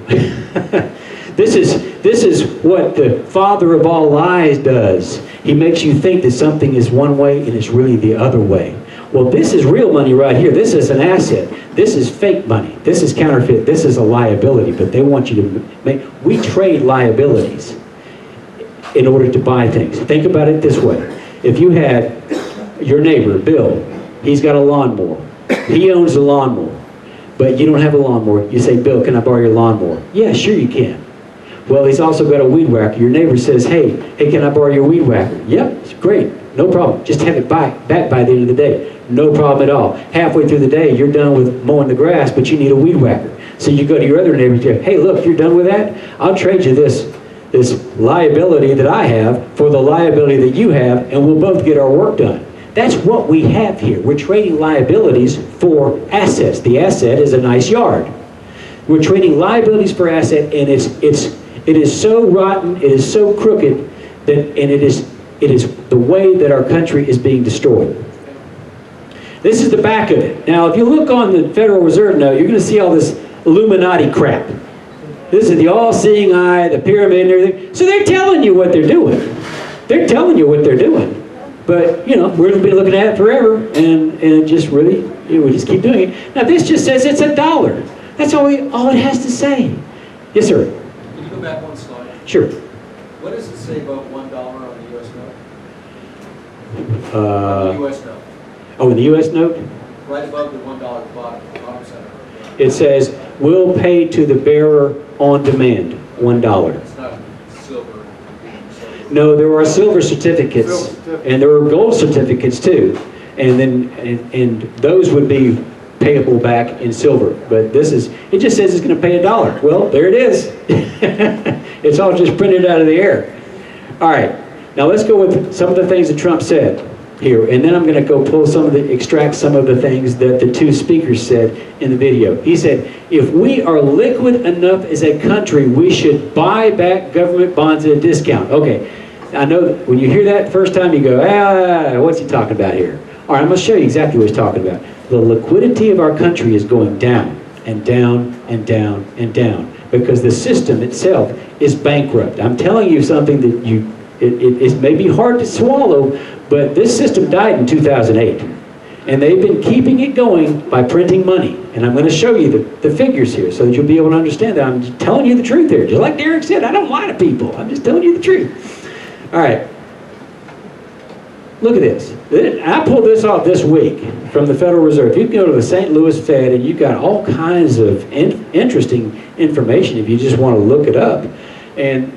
This is what the father of all lies does. He makes you think that something is one way and it's really the other way. Well, this is real money right here. This is an asset. This is fake money. This is counterfeit. This is a liability. But they want you to make. We trade liabilities in order to buy things. Think about it this way. If you had your neighbor, Bill, he's got a lawnmower. He owns a lawnmower. But you don't have a lawnmower. You say, Bill, can I borrow your lawnmower? Yeah, sure you can. Well, he's also got a weed whacker. Your neighbor says, hey, can I borrow your weed whacker? Yep, it's great. No problem. Just have it back by the end of the day. No problem at all. Halfway through the day, you're done with mowing the grass, but you need a weed whacker. So you go to your other neighbor and say, hey, look, you're done with that? I'll trade you this liability that I have for the liability that you have, and we'll both get our work done. That's what we have here. We're trading liabilities for assets. The asset is a nice yard. We're trading liabilities for asset, and it is so rotten, it is so crooked, and it is the way that our country is being destroyed. This is the back of it. Now, if you look on the Federal Reserve note, you're going to see all this Illuminati crap. This is the all-seeing eye, the pyramid and everything. So they're telling you what they're doing. They're telling you what they're doing. But, we're going to be looking at it forever, and just really, we just keep doing it. Now, this just says it's $1. That's all it has to say. Yes, sir. Can you go back one slide? Sure. What does it say about $1 on the U.S. note? On the U.S. note. Oh, in the U.S. note? Right above the $1 bottom center. It says, we'll pay to the bearer on demand, $1. It's not silver. No, there are silver certificates, and there are gold certificates too, and those would be payable back in silver. But it just says it's going to pay $1. Well, there it is. It's all just printed out of the air. All right, now let's go with some of the things that Trump said here, and then I'm going to go extract some of the things that the two speakers said in the video. He said, if we are liquid enough as a country, we should buy back government bonds at a discount. Okay, I know that when you hear that first time, you go, what's he talking about here? All right, I'm going to show you exactly what he's talking about. The liquidity of our country is going down and down and down and down because the system itself is bankrupt. I'm telling you something that it may be hard to swallow, but this system died in 2008. And they've been keeping it going by printing money. And I'm going to show you the figures here so that you'll be able to understand that I'm just telling you the truth here. Just like Derek said, I don't lie to people. I'm just telling you the truth. All right. Look at this. I pulled this off this week from the Federal Reserve. You can go to the St. Louis Fed and you've got all kinds of interesting information if you just want to look it up. And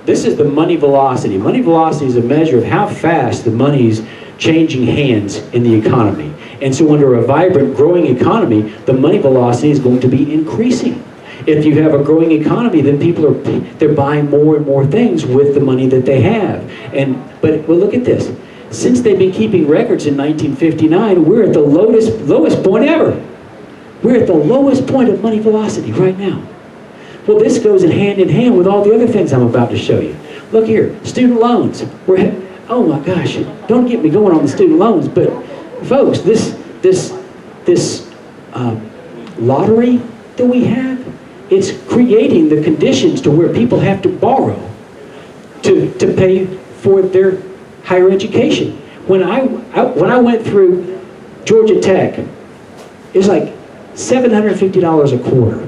this is the money velocity. Money velocity is a measure of how fast the money's changing hands in the economy. And so under a vibrant, growing economy, the money velocity is going to be increasing. If you have a growing economy, then people they're buying more and more things with the money that they have. But look at this. Since they've been keeping records in 1959, we're at the lowest point ever. We're at the lowest point of money velocity right now. Well, this goes in hand with all the other things I'm about to show you. Look here, student loans. Oh my gosh, don't get me going on the student loans, but folks, this lottery that we have, it's creating the conditions to where people have to borrow to pay for their higher education. When I went through Georgia Tech, it was like $750 a quarter.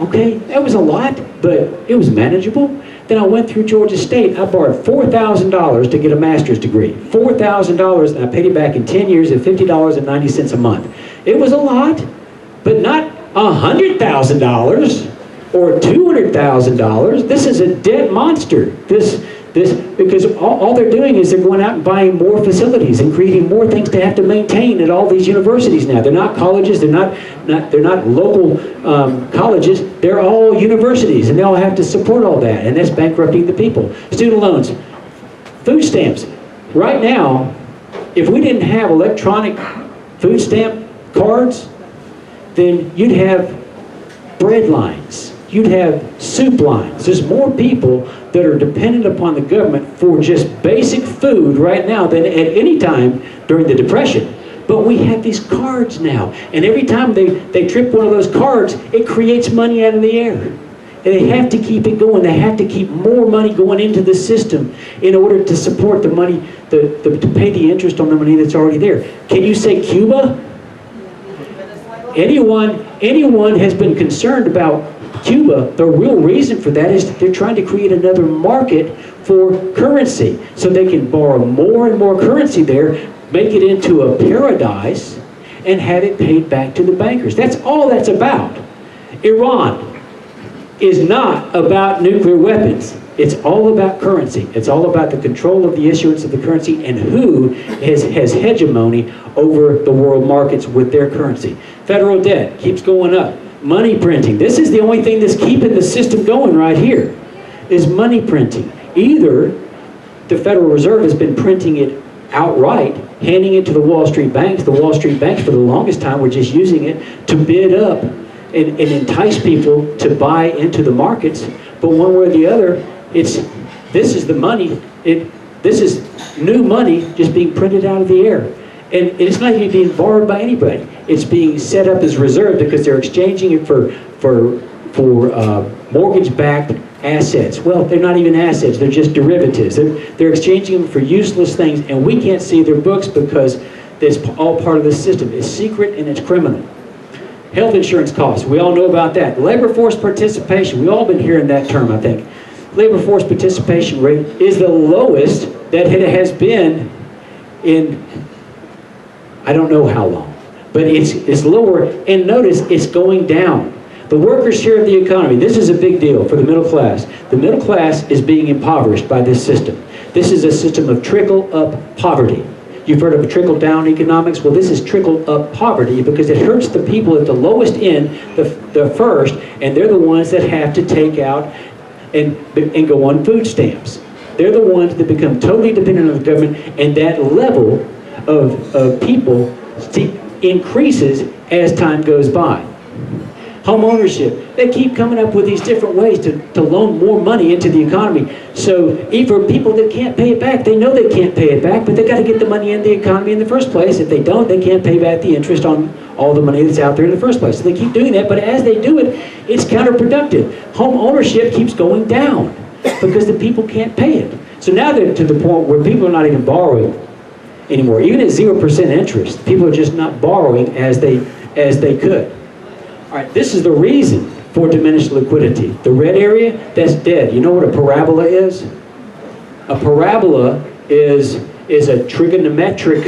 Okay, that was a lot, but it was manageable. Then I went through Georgia State. I borrowed $4,000 to get a master's degree. $4,000, and I paid it back in 10 years at $50.90 a month. It was a lot, but not $100,000 or $200,000. This is a debt monster. Because all they're doing is they're going out and buying more facilities and creating more things to have to maintain at all these universities now. They're not colleges, they're not local colleges, they're all universities, and they all have to support all that, and that's bankrupting the people. Student loans, food stamps. Right now, if we didn't have electronic food stamp cards, then you'd have bread lines, you'd have soup lines. There's more people that are dependent upon the government for just basic food right now than at any time during the Depression. But we have these cards now, and every time they trip one of those cards, it creates money out of the air. And they have to keep it going. They have to keep more money going into the system in order to support the money, to pay the interest on the money that's already there. Can you say Cuba? Anyone has been concerned about Cuba, the real reason for that is that they're trying to create another market for currency so they can borrow more and more currency there, make it into a paradise, and have it paid back to the bankers. That's all that's about. Iran is not about nuclear weapons. It's all about currency. It's all about the control of the issuance of the currency and who has hegemony over the world markets with their currency. Federal debt keeps going up. Money printing. This is the only thing that's keeping the system going right here, is money printing. Either the Federal Reserve has been printing it outright, handing it to the Wall Street banks. The Wall Street banks, for the longest time, were just using it to bid up and entice people to buy into the markets. But one way or the other, this is the money. This is new money just being printed out of the air. And it's not even being borrowed by anybody. It's being set up as reserve because they're exchanging it for mortgage-backed assets. Well, they're not even assets. They're just derivatives. They're exchanging them for useless things, and we can't see their books because it's all part of the system. It's secret and it's criminal. Health insurance costs. We all know about that. Labor force participation. We've all been hearing that term, I think. Labor force participation rate is the lowest that it has been in I don't know how long, but it's lower, and notice it's going down. The workers' share of the economy, this is a big deal for the middle class. The middle class is being impoverished by this system. This is a system of trickle-up poverty. You've heard of trickle-down economics? Well, this is trickle-up poverty because it hurts the people at the lowest end the first, and they're the ones that have to take out and go on food stamps. They're the ones that become totally dependent on the government, and that level of people increases as time goes by. Home ownership, they keep coming up with these different ways to loan more money into the economy. So even for people that can't pay it back, they know they can't pay it back, but they got to get the money in the economy in the first place. If they don't, they can't pay back the interest on all the money that's out there in the first place. So they keep doing that, but as they do it, it's counterproductive. Home ownership keeps going down because the people can't pay it. So now they're to the point where people are not even borrowing anymore. Even at 0% interest, people are just not borrowing as they could. All right, this is the reason for diminished liquidity. The red area, that's dead. You know what a parabola is? A parabola is a trigonometric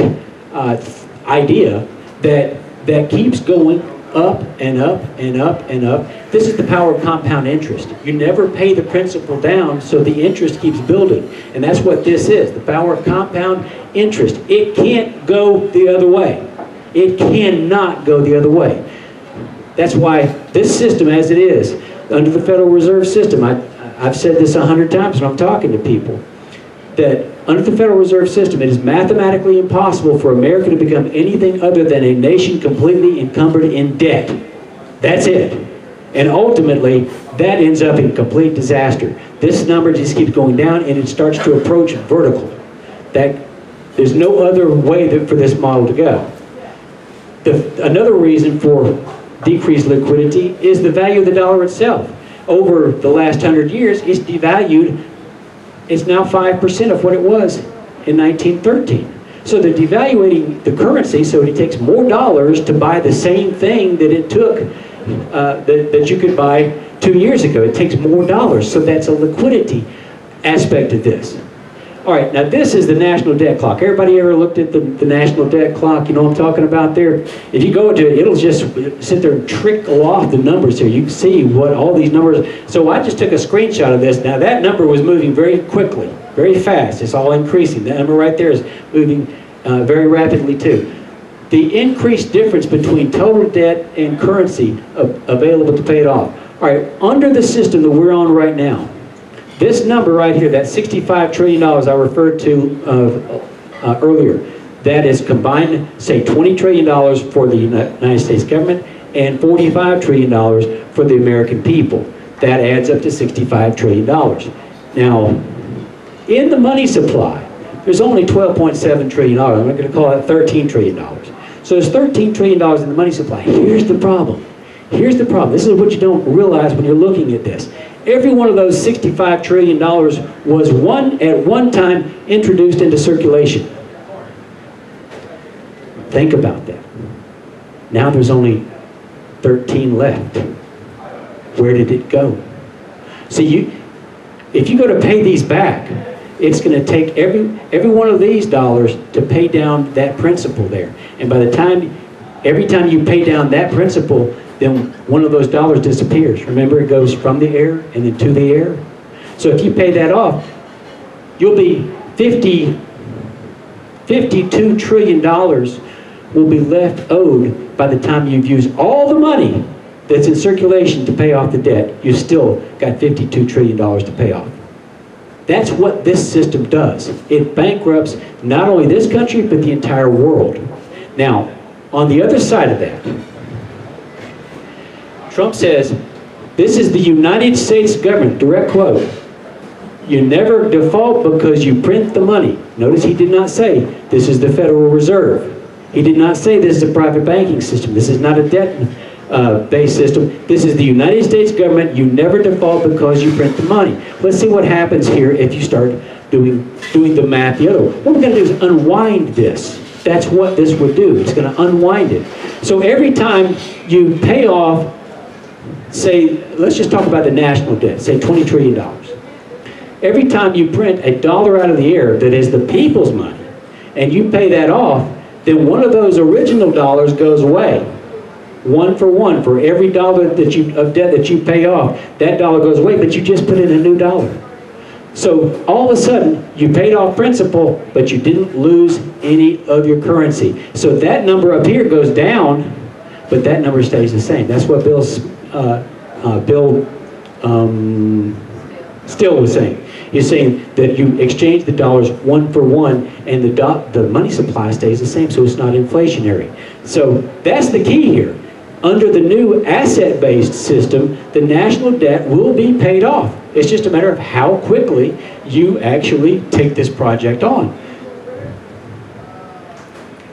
idea that keeps going up and up and up and up. This is the power of compound interest. You never pay the principal down, so the interest keeps building. And that's what this is, the power of compound interest. It can't go the other way. It cannot go the other way. That's why this system, as it is, under the Federal Reserve System, I've said this 100 times when I'm talking to people, that under the Federal Reserve System, it is mathematically impossible for America to become anything other than a nation completely encumbered in debt. That's it. And ultimately, that ends up in complete disaster. This number just keeps going down, and it starts to approach vertical. There's no other way for this model to go. Another reason for decreased liquidity is the value of the dollar itself. Over the last 100 years, it's devalued. It's now 5% of what it was in 1913. So they're devaluating the currency, so it takes more dollars to buy the same thing that it took, that you could buy 2 years ago. It takes more dollars, so that's a liquidity aspect of this. All right, now this is the national debt clock. Everybody ever looked at the national debt clock? You know what I'm talking about there? If you go into it, it'll just sit there and trickle off the numbers here. You can see what all these numbers. So I just took a screenshot of this. Now that number was moving very quickly. very fast. It's all increasing. The number right there is moving very rapidly too. The increased difference between total debt and currency available to pay it off. All right, under the system that we're on right now, this number right here, that $65 trillion I referred to earlier, that is combined, say, $20 trillion for the United States government and $45 trillion for the American people. That adds up to $65 trillion. Now, in the money supply, there's only $12.7 trillion. I'm going to call it $13 trillion. So there's $13 trillion in the money supply. Here's the problem. Here's the problem. This is what you don't realize when you're looking at this. Every one of those $65 trillion was at one time introduced into circulation. Think about that. Now there's only 13 left. Where did it go? See, if you go to pay these back, it's going to take every one of these dollars to pay down that principal there. And by the time, every time you pay down that principal, then one of those dollars disappears. Remember, it goes from the air and then to the air. So if you pay that off, you'll be $52 trillion will be left owed by the time you've used all the money that's in circulation to pay off the debt. You still got $52 trillion to pay off. That's what this system does. It bankrupts not only this country, but the entire world. Now, on the other side of that, Trump says, this is the United States government, direct quote. You never default because you print the money. Notice he did not say, this is the Federal Reserve. He did not say this is a private banking system. This is not a debt-based system. This is the United States government. You never default because you print the money. Let's see what happens here if you start doing the math the other way. What we're going to do is unwind this. That's what this would do. It's going to unwind it. So every time you pay off, say, let's just talk about the national debt, say $20 trillion. Every time you print a dollar out of the air that is the people's money, and you pay that off, then one of those original dollars goes away. One for every dollar of debt that you pay off, that dollar goes away, but you just put in a new dollar. So all of a sudden, you paid off principal, but you didn't lose any of your currency. So that number up here goes down, but that number stays the same. That's what Bill Still was saying. He's saying that you exchange the dollars one for one, and the money supply stays the same, so it's not inflationary. So that's the key here. Under the new asset-based system, the national debt will be paid off. It's just a matter of how quickly you actually take this project on.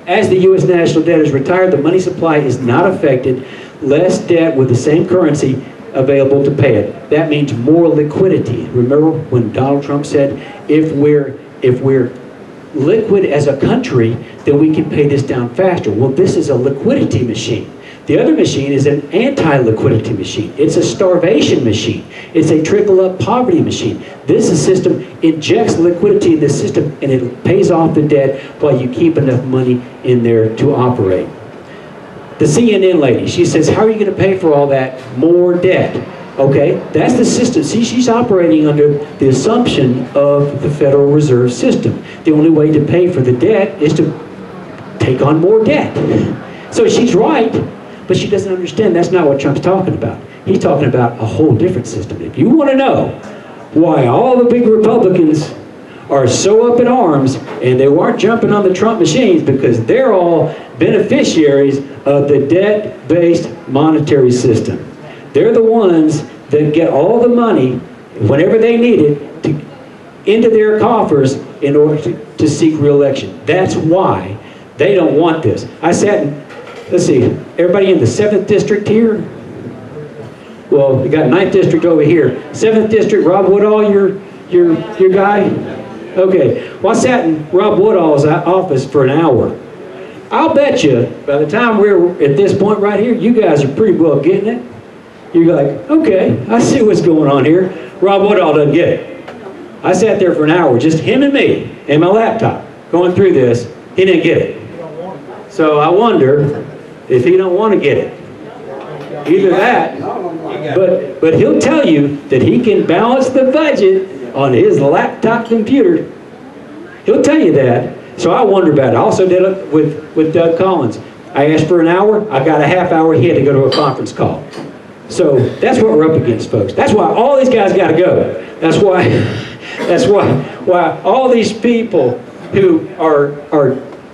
As the U.S. national debt is retired, the money supply is not affected. Less debt with the same currency available to pay it. That means more liquidity. Remember when Donald Trump said, if we're liquid as a country, then we can pay this down faster. Well, this is a liquidity machine. The other machine is an anti-liquidity machine. It's a starvation machine. It's a trickle-up poverty machine. This system injects liquidity in the system, and it pays off the debt while you keep enough money in there to operate. The CNN lady, she says, how are you going to pay for all that more debt? Okay, that's the system. See, she's operating under the assumption of the Federal Reserve System. The only way to pay for the debt is to take on more debt. So she's right, but she doesn't understand that's not what Trump's talking about. He's talking about a whole different system. If you want to know why all the big Republicans are so up in arms and they weren't jumping on the Trump machines, because they're all beneficiaries of the debt-based monetary system. They're the ones that get all the money whenever they need it into their coffers in order to seek re-election. That's why they don't want this. I sat in, let's see, everybody in the 7th district here? Well, we got 9th district over here. 7th district, Rob Woodall, your guy? Okay, well, I sat in Rob Woodall's office for an hour. I'll bet you, by the time we're at this point right here, you guys are pretty well getting it. You're like, okay, I see what's going on here. Rob Woodall doesn't get it. I sat there for an hour, just him and me, and my laptop, going through this. He didn't get it. So I wonder if he don't want to get it. Either that, but he'll tell you that he can balance the budget on his laptop computer. He'll tell you that. So I wonder about it. I also did it with Doug Collins. I asked for an hour. I got a half hour. He had to go to a conference call. So that's what we're up against, folks. That's why all these guys got to go. That's why all these people who are,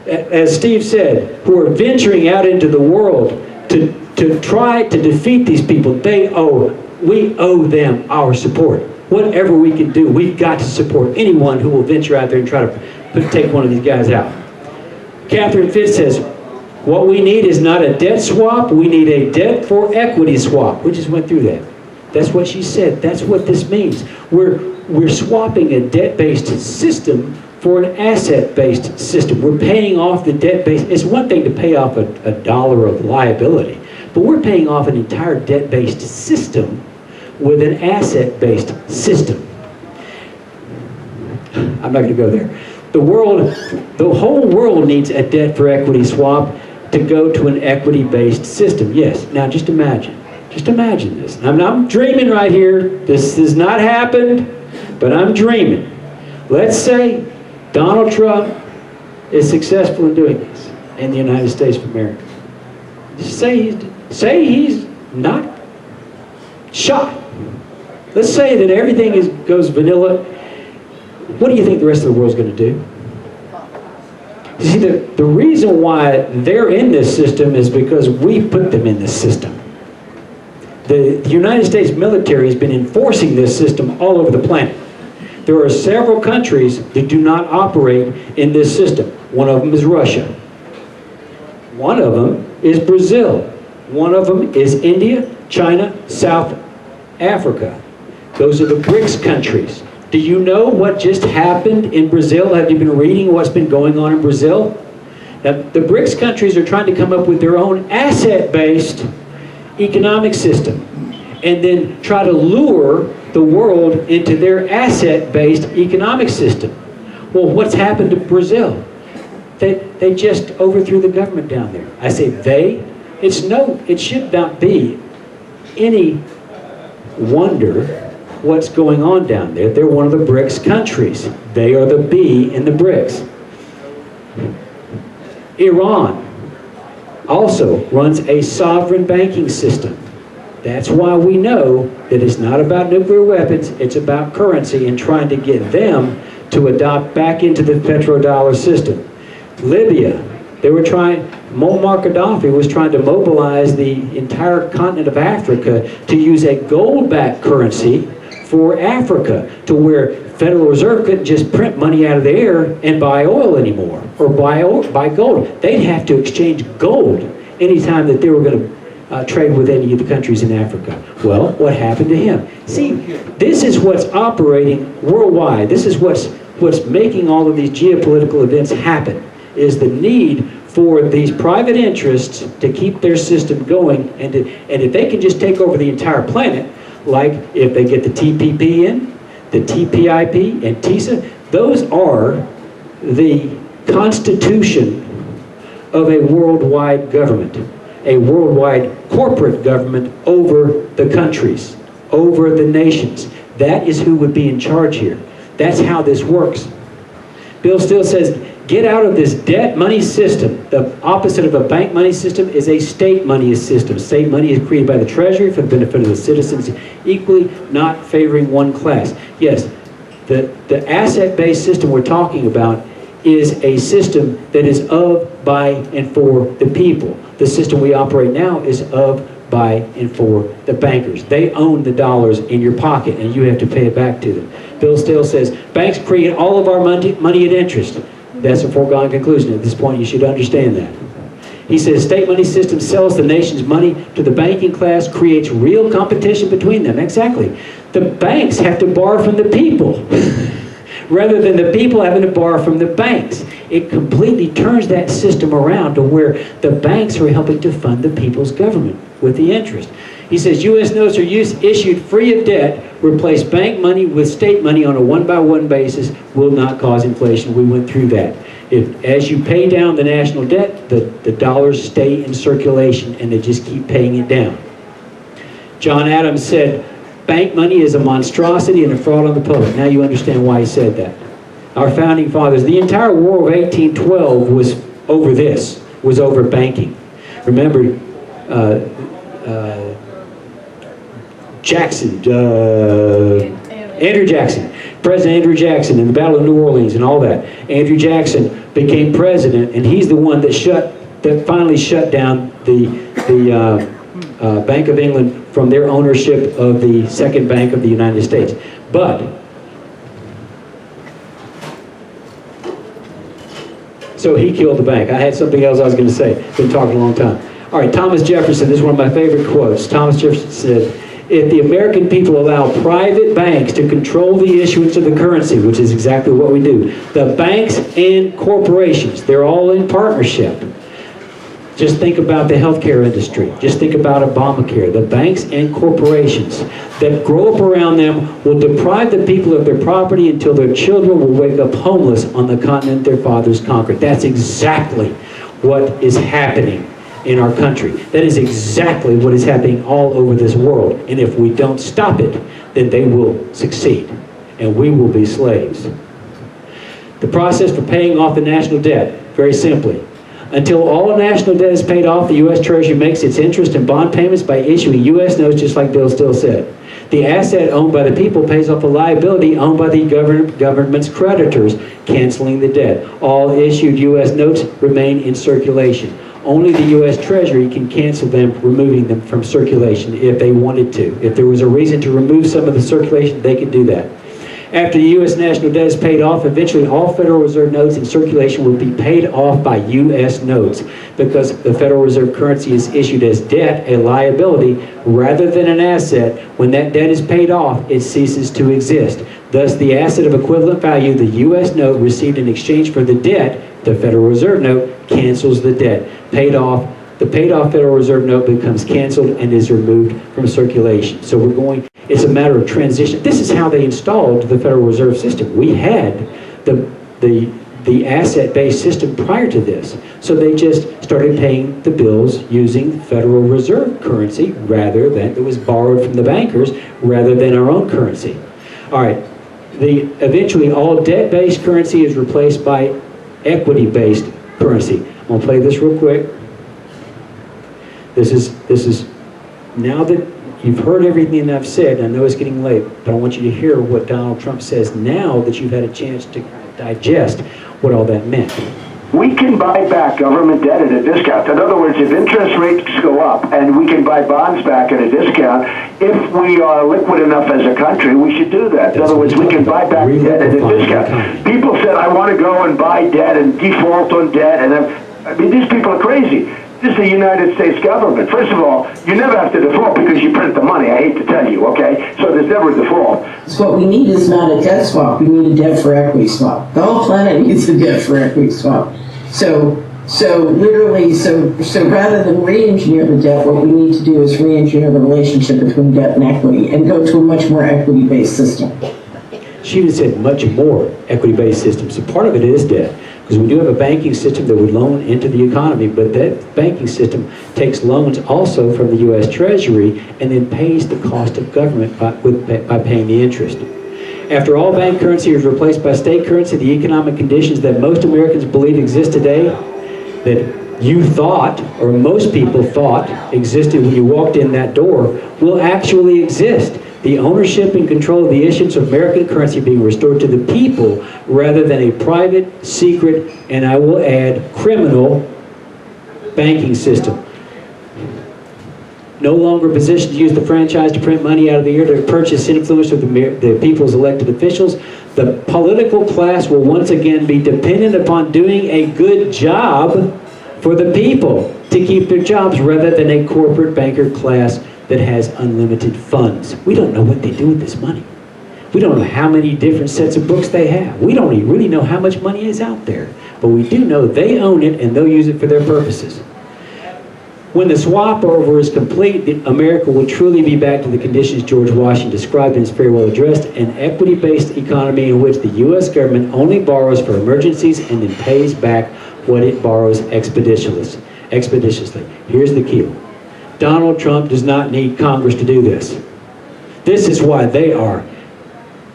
as Steve said, who are venturing out into the world to try to defeat these people, we owe them our support. Whatever we can do, we've got to support anyone who will venture out there and try to take one of these guys out. Catherine Fitz says, what we need is not a debt swap, we need a debt for equity swap. We just went through that. That's what she said. That's what this means. We're swapping a debt-based system for an asset-based system. We're paying off the debt-based. It's one thing to pay off a dollar of liability, but we're paying off an entire debt-based system with an asset-based system. I'm not going to go there. The whole world needs a debt for equity swap to go to an equity-based system. Yes. Now just imagine this. I'm dreaming right here. This has not happened, but I'm dreaming. Let's say Donald Trump is successful in doing this in the United States of America. Say he's not shot. Let's say that everything goes vanilla. What do you think the rest of the world's going to do? You see, the reason why they're in this system is because we put them in this system. The United States military has been enforcing this system all over the planet. There are several countries that do not operate in this system. One of them is Russia. One of them is Brazil. One of them is India, China, South Africa. Those are the BRICS countries. Do you know what just happened in Brazil? Have you been reading what's been going on in Brazil? Now, the BRICS countries are trying to come up with their own asset-based economic system and then try to lure the world into their asset-based economic system. Well, what's happened to Brazil? They just overthrew the government down there. I say they. It should not be any wonder what's going on down there. They're one of the BRICS countries. They are the B in the BRICS. Iran also runs a sovereign banking system. That's why we know that it's not about nuclear weapons, it's about currency and trying to get them to adopt back into the petrodollar system. Libya, Muammar Gaddafi was trying to mobilize the entire continent of Africa to use a gold-backed currency for Africa, to where Federal Reserve couldn't just print money out of the air and buy oil anymore, or buy gold. They'd have to exchange gold anytime that they were going to trade with any of the countries in Africa. Well, what happened to him? See, this is what's operating worldwide. This is what's making all of these geopolitical events happen, is the need for these private interests to keep their system going, and if they can just take over the entire planet, like if they get the TPP in, the TPIP, and TISA, those are the constitution of a worldwide government, a worldwide corporate government over the countries, over the nations. That is who would be in charge here. That's how this works. Bill Still says, get out of this debt money system. The opposite of a bank money system is a state money system. State money is created by the Treasury for the benefit of the citizens equally, not favoring one class. Yes, the asset-based system we're talking about is a system that is of, by, and for the people. The system we operate now is of, by, and for the bankers. They own the dollars in your pocket, and you have to pay it back to them. Bill Still says, banks create all of our money at interest. That's a foregone conclusion. At this point, you should understand that. He says, state money system sells the nation's money to the banking class, creates real competition between them. Exactly. The banks have to borrow from the people rather than the people having to borrow from the banks. It completely turns that system around to where the banks are helping to fund the people's government with the interest. He says, U.S. notes are issued free of debt, replace bank money with state money on a one-by-one basis, will not cause inflation. We went through that. As you pay down the national debt, the dollars stay in circulation and they just keep paying it down. John Adams said, Bank money is a monstrosity and a fraud on the public. Now you understand why he said that. Our founding fathers, the entire war of 1812 was over this, was over banking. Remember, Andrew Jackson, President Andrew Jackson in the Battle of New Orleans and all that. Andrew Jackson became president, and he's the one that finally shut down the Bank of England from their ownership of the Second Bank of the United States. But so he killed the bank. I had something else I was going to say. Been talking a long time. All right, Thomas Jefferson, this is one of my favorite quotes. Thomas Jefferson said, if the American people allow private banks to control the issuance of the currency, which is exactly what we do, the banks and corporations, they're all in partnership. Just think about the healthcare industry. Just think about Obamacare. The banks and corporations that grow up around them will deprive the people of their property until their children will wake up homeless on the continent their fathers conquered. That's exactly what is happening in our country. That is exactly what is happening all over this world. And if we don't stop it, then they will succeed. And we will be slaves. The process for paying off the national debt, very simply. Until all national debt is paid off, the U.S. Treasury makes its interest and bond payments by issuing U.S. notes, just like Bill Still said. The asset owned by the people pays off a liability owned by the government's creditors, canceling the debt. All issued U.S. notes remain in circulation. Only the U.S. Treasury can cancel them, removing them from circulation if they wanted to. If there was a reason to remove some of the circulation, they could do that. After the U.S. national debt is paid off, eventually all Federal Reserve notes in circulation will be paid off by U.S. notes, because the Federal Reserve currency is issued as debt, a liability, rather than an asset. When that debt is paid off, it ceases to exist. Thus, the asset of equivalent value, the U.S. note received in exchange for the debt, the Federal Reserve note, cancels the debt. Paid off, the paid off Federal Reserve note becomes canceled and is removed from circulation. So it's a matter of transition. This is how they installed the Federal Reserve System. We had the asset-based system prior to this. So they just started paying the bills using Federal Reserve currency rather than, it was borrowed from the bankers, rather than our own currency. All right, eventually all debt-based currency is replaced by equity-based currency. I'm gonna play this real quick. This is now that you've heard everything that I've said, and I know it's getting late, but I want you to hear what Donald Trump says now that you've had a chance to digest what all that meant. We can buy back government debt at a discount. In other words, if interest rates go up and we can buy bonds back at a discount, if we are liquid enough as a country, we should do that. In other words, we can buy back debt at a discount. People said, I want to go and buy debt and default on debt. And I mean, these people are crazy. This is the United States government. First of all, you never have to default because you print the money. I hate to tell you, okay? So there's never a default. So what we need is not a debt swap. We need a debt for equity swap. The whole planet needs a debt for equity swap. So rather than re-engineer the debt, what we need to do is re-engineer the relationship between debt and equity and go to a much more equity-based system. She just said much more equity-based system. So part of it is debt, because we do have a banking system that would loan into the economy, but that banking system takes loans also from the U.S. Treasury and then pays the cost of government by paying the interest. After all bank currency is replaced by state currency, the economic conditions that most Americans believe exist today, that you thought, or most people thought, existed when you walked in that door, will actually exist. The ownership and control of the issuance of American currency being restored to the people rather than a private, secret, and I will add, criminal banking system. No longer positioned to use the franchise to print money out of the air to purchase influence of the people's elected officials, the political class will once again be dependent upon doing a good job for the people to keep their jobs rather than a corporate banker class that has unlimited funds. We don't know what they do with this money. We don't know how many different sets of books they have. We don't even really know how much money is out there. But we do know they own it and they'll use it for their purposes. When the swap over is complete, America will truly be back to the conditions George Washington described in his farewell address, an equity-based economy in which the U.S. government only borrows for emergencies and then pays back what it borrows expeditiously. Here's the key. Donald Trump does not need Congress to do this. This is why they are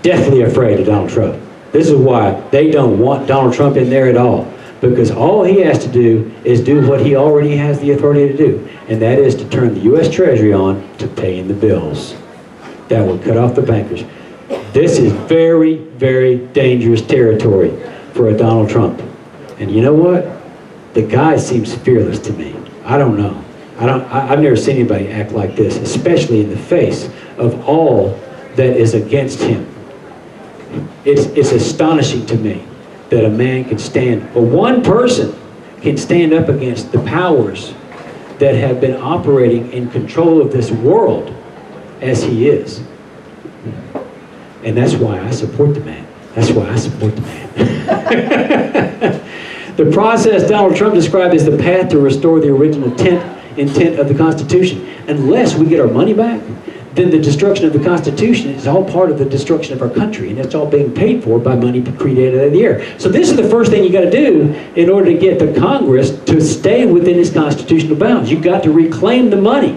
deathly afraid of Donald Trump. This is why they don't want Donald Trump in there at all. Because all he has to do is do what he already has the authority to do. And that is to turn the U.S. Treasury on to paying the bills. That will cut off the bankers. This is very, very dangerous territory for a Donald Trump. And you know what? The guy seems fearless to me. I don't know. I've never seen anybody act like this, especially in the face of all that is against him. It's astonishing to me that a man can stand, or one person can stand up against the powers that have been operating in control of this world as he is. And that's why I support the man. That's why I support the man. The process Donald Trump described as the path to restore the original intent of the Constitution. Unless we get our money back, then the destruction of the Constitution is all part of the destruction of our country, and it's all being paid for by money created out of the air. So this is the first thing you got to do in order to get the Congress to stay within its constitutional bounds. You've got to reclaim the money.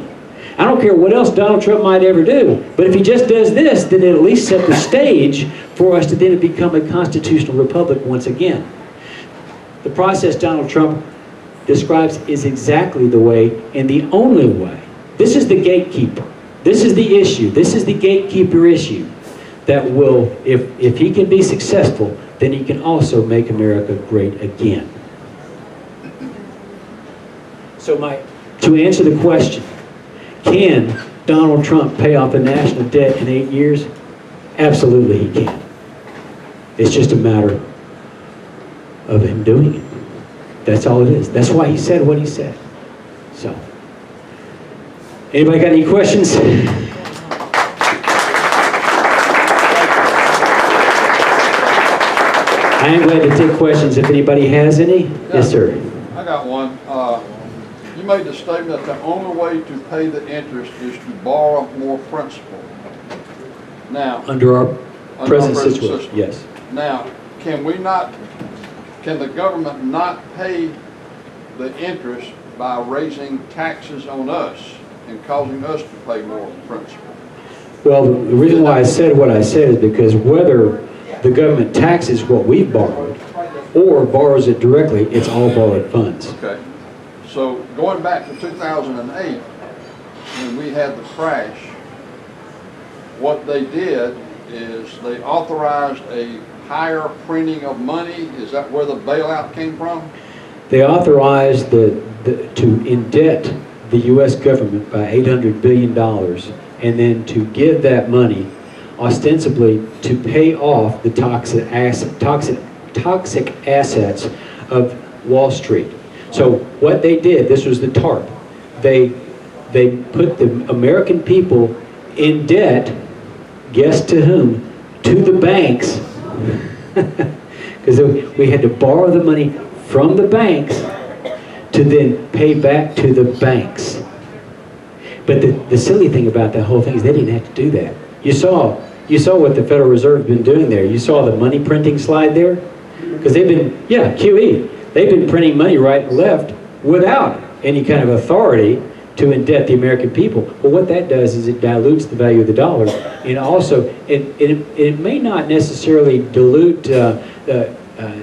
I don't care what else Donald Trump might ever do, but if he just does this, then it'll at least set the stage for us to then become a constitutional republic once again. The process Donald Trump describes is exactly the way and the only way. This is the gatekeeper. This is the issue. This is the gatekeeper issue that will, if he can be successful, then he can also make America great again. So to answer the question, can Donald Trump pay off the national debt in 8 years? Absolutely he can. It's just a matter of him doing it. That's all it is. That's why he said what he said. So, anybody got any questions? I am glad to take questions if anybody has any. Yes, sir. I got one. You made the statement that the only way to pay the interest is to borrow more principal. Now, Under our present situation, yes. Now, can the government not pay the interest by raising taxes on us and causing us to pay more principal? Well, the reason why I said what I said is because whether the government taxes what we've borrowed or borrows it directly, it's all borrowed funds. Okay. So going back to 2008, when we had the crash, what they did is they authorized a higher printing of money. Is that where the bailout came from? They authorized to indebt the U.S. government by $800 billion and then to give that money ostensibly to pay off the toxic assets of Wall Street. So what they did, this was the TARP, they put the American people in debt, guess to whom? To the banks, because we had to borrow the money from the banks to then pay back to the banks. But the silly thing about that whole thing is they didn't have to do that. You saw what the Federal Reserve has been doing there. You saw the money printing slide there? Because they've been, QE. They've been printing money right and left without any kind of authority to indebt the American people. Well, what that does is it dilutes the value of the dollar. And also, it may not necessarily dilute,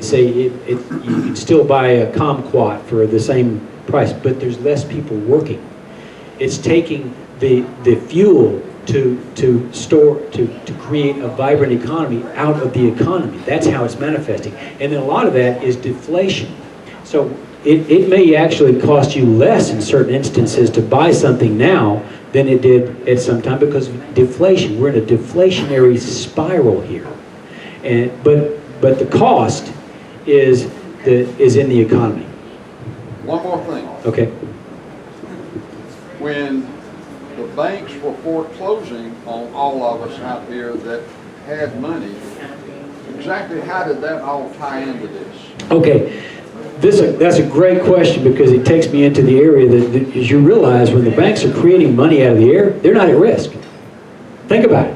say, you can still buy a kumquat for the same price, but there's less people working. It's taking the fuel to store, to create a vibrant economy out of the economy. That's how it's manifesting. And then a lot of that is deflation. So it may actually cost you less in certain instances to buy something now than it did at some time because of deflation. We're in a deflationary spiral here. But the cost is in the economy. One more thing. Okay. When the banks were foreclosing on all of us out here that had money, exactly how did that all tie into this? Okay. That's a great question because it takes me into the area that as you realize when the banks are creating money out of the air, they're not at risk. Think about it.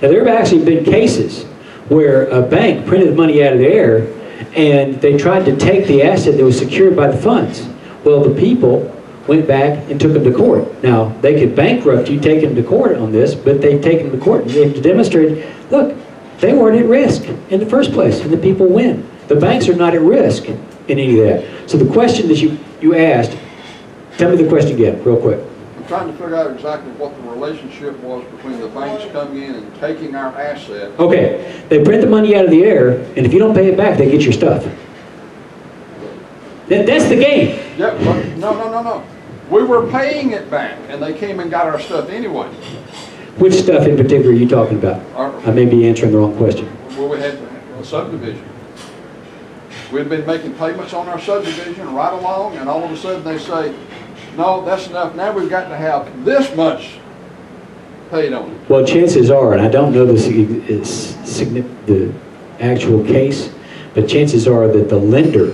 Now there have actually been cases where a bank printed money out of the air and they tried to take the asset that was secured by the funds. Well, the people went back and took them to court. Now, they could bankrupt you, take them to court on this, but they've taken them to court and they've demonstrated, look, they weren't at risk in the first place, and the people win. The banks are not at risk in any of that. So the question that you asked, tell me the question again, real quick. I'm trying to figure out exactly what the relationship was between the banks coming in and taking our assets. Okay, they print the money out of the air, and if you don't pay it back, they get your stuff. That's the game. Yeah, but no. We were paying it back, and they came and got our stuff anyway. Which stuff in particular are you talking about? I may be answering the wrong question. Well, we had a subdivision. We'd been making payments on our subdivision right along, and all of a sudden they say, no, that's enough. Now we've got to have this much paid on it. Well, chances are, and I don't know the actual case, but chances are that the lender,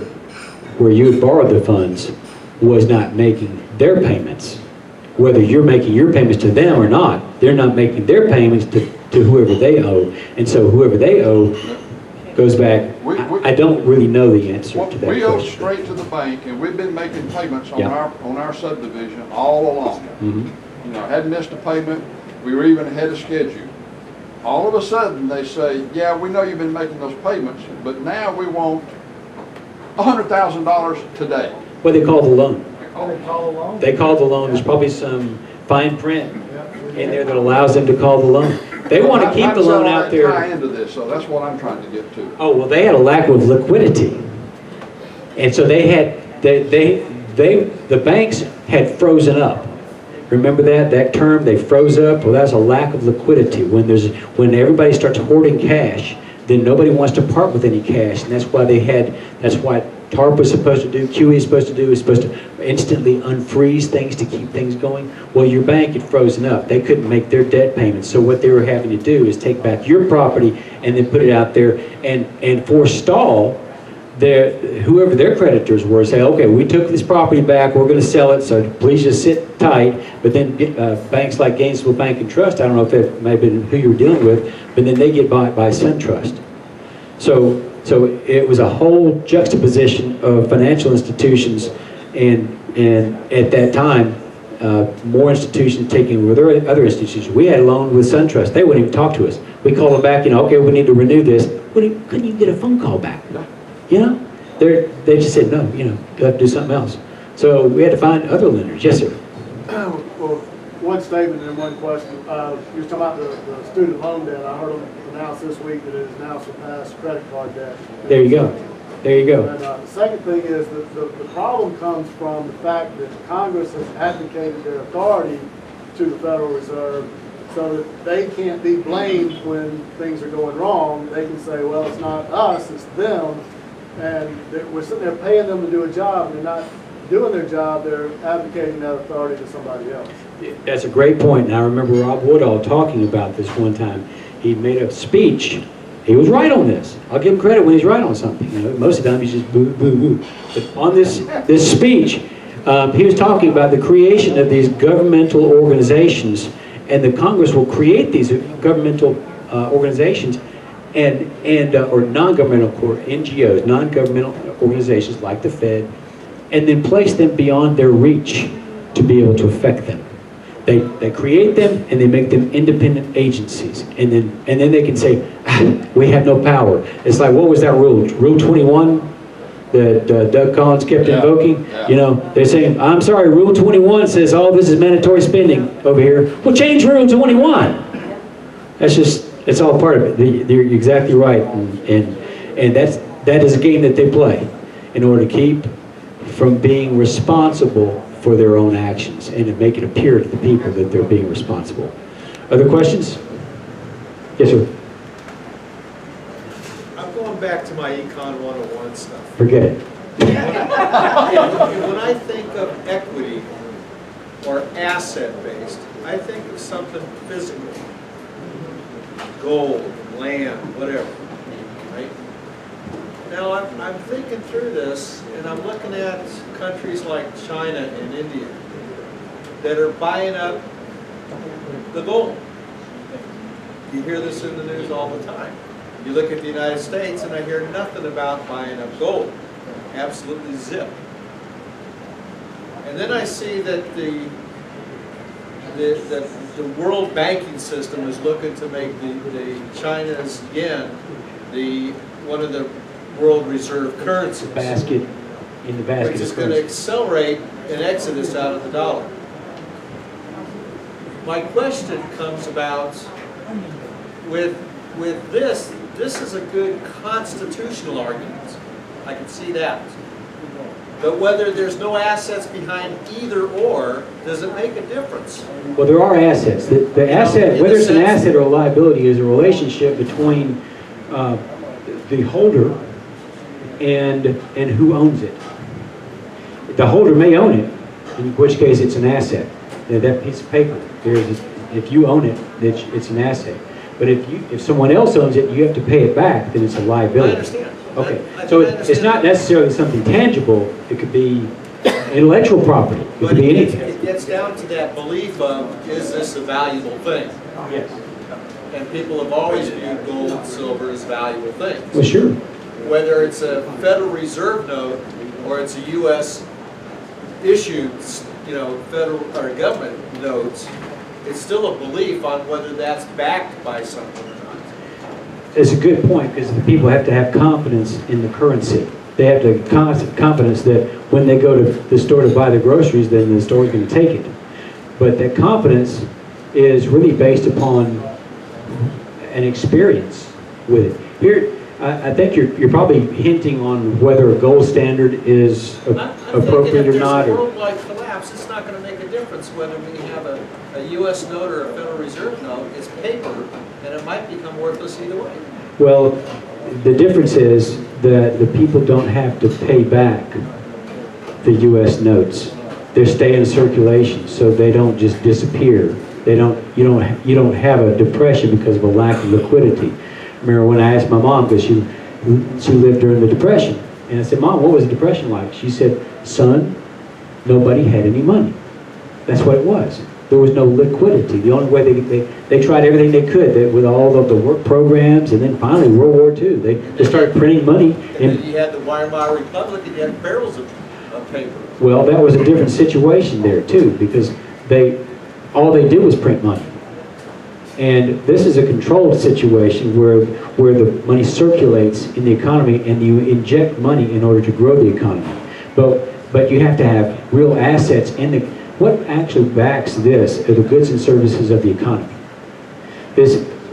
where you had borrowed the funds, was not making their payments. Whether you're making your payments to them or not, they're not making their payments to whoever they owe. And so whoever they owe goes back. I don't really know the answer to that We owe question. straight to the bank, and we've been making payments on Yeah. our subdivision all along. Mhm. You know, hadn't missed a payment. We were even ahead of schedule. All of a sudden, they say, yeah, we know you've been making those payments, but now we want $100,000 today. What they call the loan. Oh, they call a loan? They call the loan. There's probably some fine print in there that allows them to call the loan. They want to keep the loan out there. Tie into this, so that's what I'm trying to get to. Oh, well, they had a lack of liquidity. And so they had, the banks had frozen up. Remember that term, they froze up? Well, that's a lack of liquidity. When everybody starts hoarding cash, then nobody wants to part with any cash. And that's why TARP was supposed to do, QE is supposed to instantly unfreeze things to keep things going. Well, your bank had frozen up. They couldn't make their debt payments. So what they were having to do is take back your property and then put it out there and forestall whoever their creditors were, say, okay, we took this property back, we're going to sell it, so please just sit tight. But then banks like Gainesville Bank and Trust, I don't know if that may have been who you were dealing with, but then they get bought by SunTrust. So it was a whole juxtaposition of financial institutions, and at that time, more institutions taking with other institutions. We had a loan with SunTrust. They wouldn't even talk to us. We called them back, okay, we need to renew this. Couldn't even get a phone call back. They just said, no, you have to do something else. So we had to find other lenders. Yes, sir. Well, one statement and one question. You were talking about the student loan debt. I heard them announce this week that it has now surpassed credit card debt. There you go. And the second thing is that the problem comes from the fact that Congress has abdicated their authority to the Federal Reserve so that they can't be blamed when things are going wrong. They can say, well, it's not us, it's them. And we're sitting there paying them to do a job, and they're not doing their job, they're abdicating that authority to somebody else. That's a great point. And I remember Rob Woodall talking about this one time. He made a speech. He was right on this. I'll give him credit when he's right on something. Most of the time he's just boo, boo, boo. But on this speech, he was talking about the creation of these governmental organizations, and the Congress will create these governmental organizations or non-governmental NGOs, non-governmental organizations like the Fed, and then place them beyond their reach to be able to affect them. They create them and they make them independent agencies, and then they can say, we have no power. It's like, what was that rule? Rule 21 that Doug Collins kept invoking? Yeah. They're saying, I'm sorry, Rule 21 says all this is mandatory spending over here. Well, change Rule 21. It's all part of it. You're exactly right, and that is a game that they play in order to keep from being responsible for their own actions and to make it appear to the people that they're being responsible. Other questions? Yes, sir. I'm going back to my Econ 101 stuff. Forget it. When I think of equity or asset-based, I think of something physical. Gold, land, whatever, right? Now, I'm thinking through this, and I'm looking at countries like China and India that are buying up the gold. You hear this in the news all the time. You look at the United States, and I hear nothing about buying up gold. Absolutely zip. And then I see that the world banking system is looking to make the China's yen one of the world reserve currencies. Basket, in the basket Which is of going to currency. accelerate an exodus out of the dollar. My question comes about with this is a good constitutional argument. I can see that. But whether there's no assets behind either or, does it make a difference? Well, there are assets. The asset, in whether the it's an sense- asset or a liability, is a relationship between the holder and who owns it. The holder may own it, in which case it's an asset. That piece of paper, if you own it, it's an asset. But if someone else owns it, you have to pay it back, then it's a I liability. understand. Okay, I so understand it's not that. necessarily something tangible. It could be intellectual property. It But could be it anything. gets down to that belief of, is this a valuable thing? Yes. And people have always viewed gold and silver as valuable things. Well, sure. Whether it's a Federal Reserve note or it's a U.S. issued, federal or government notes, it's still a belief on whether that's backed by something or not. It's a good point, because the people have to have confidence in the currency. They have to have confidence that when they go to the store to buy the groceries, then the store is going to take it. But that confidence is really based upon an experience with it. Here, I think you're probably hinting on whether a gold standard is appropriate or not. I'm thinking if there's a Or, worldwide collapse, it's not going to make a difference whether we have a U.S. note or a Federal Reserve note. It's paper, and it might become worthless either way. well, the difference is that the people don't have to pay back the U.S. notes. They stay in circulation, so they don't just disappear. You don't have a depression because of a lack of liquidity. I remember when I asked my mom, because she lived during the Depression, and I said, "Mom, what was the Depression like?" She said, "Son, nobody had any money." That's what it was. There was no liquidity. The only way they tried everything they could with all of the work programs, and then finally World War II, they started printing money. And then you had the Weimar Republic, and you had barrels of paper. Well, that was a different situation there too, because all they did was print money. And this is a controlled situation where the money circulates in the economy, and you inject money in order to grow the economy. But you have to have real assets what actually backs this are the goods and services of the economy.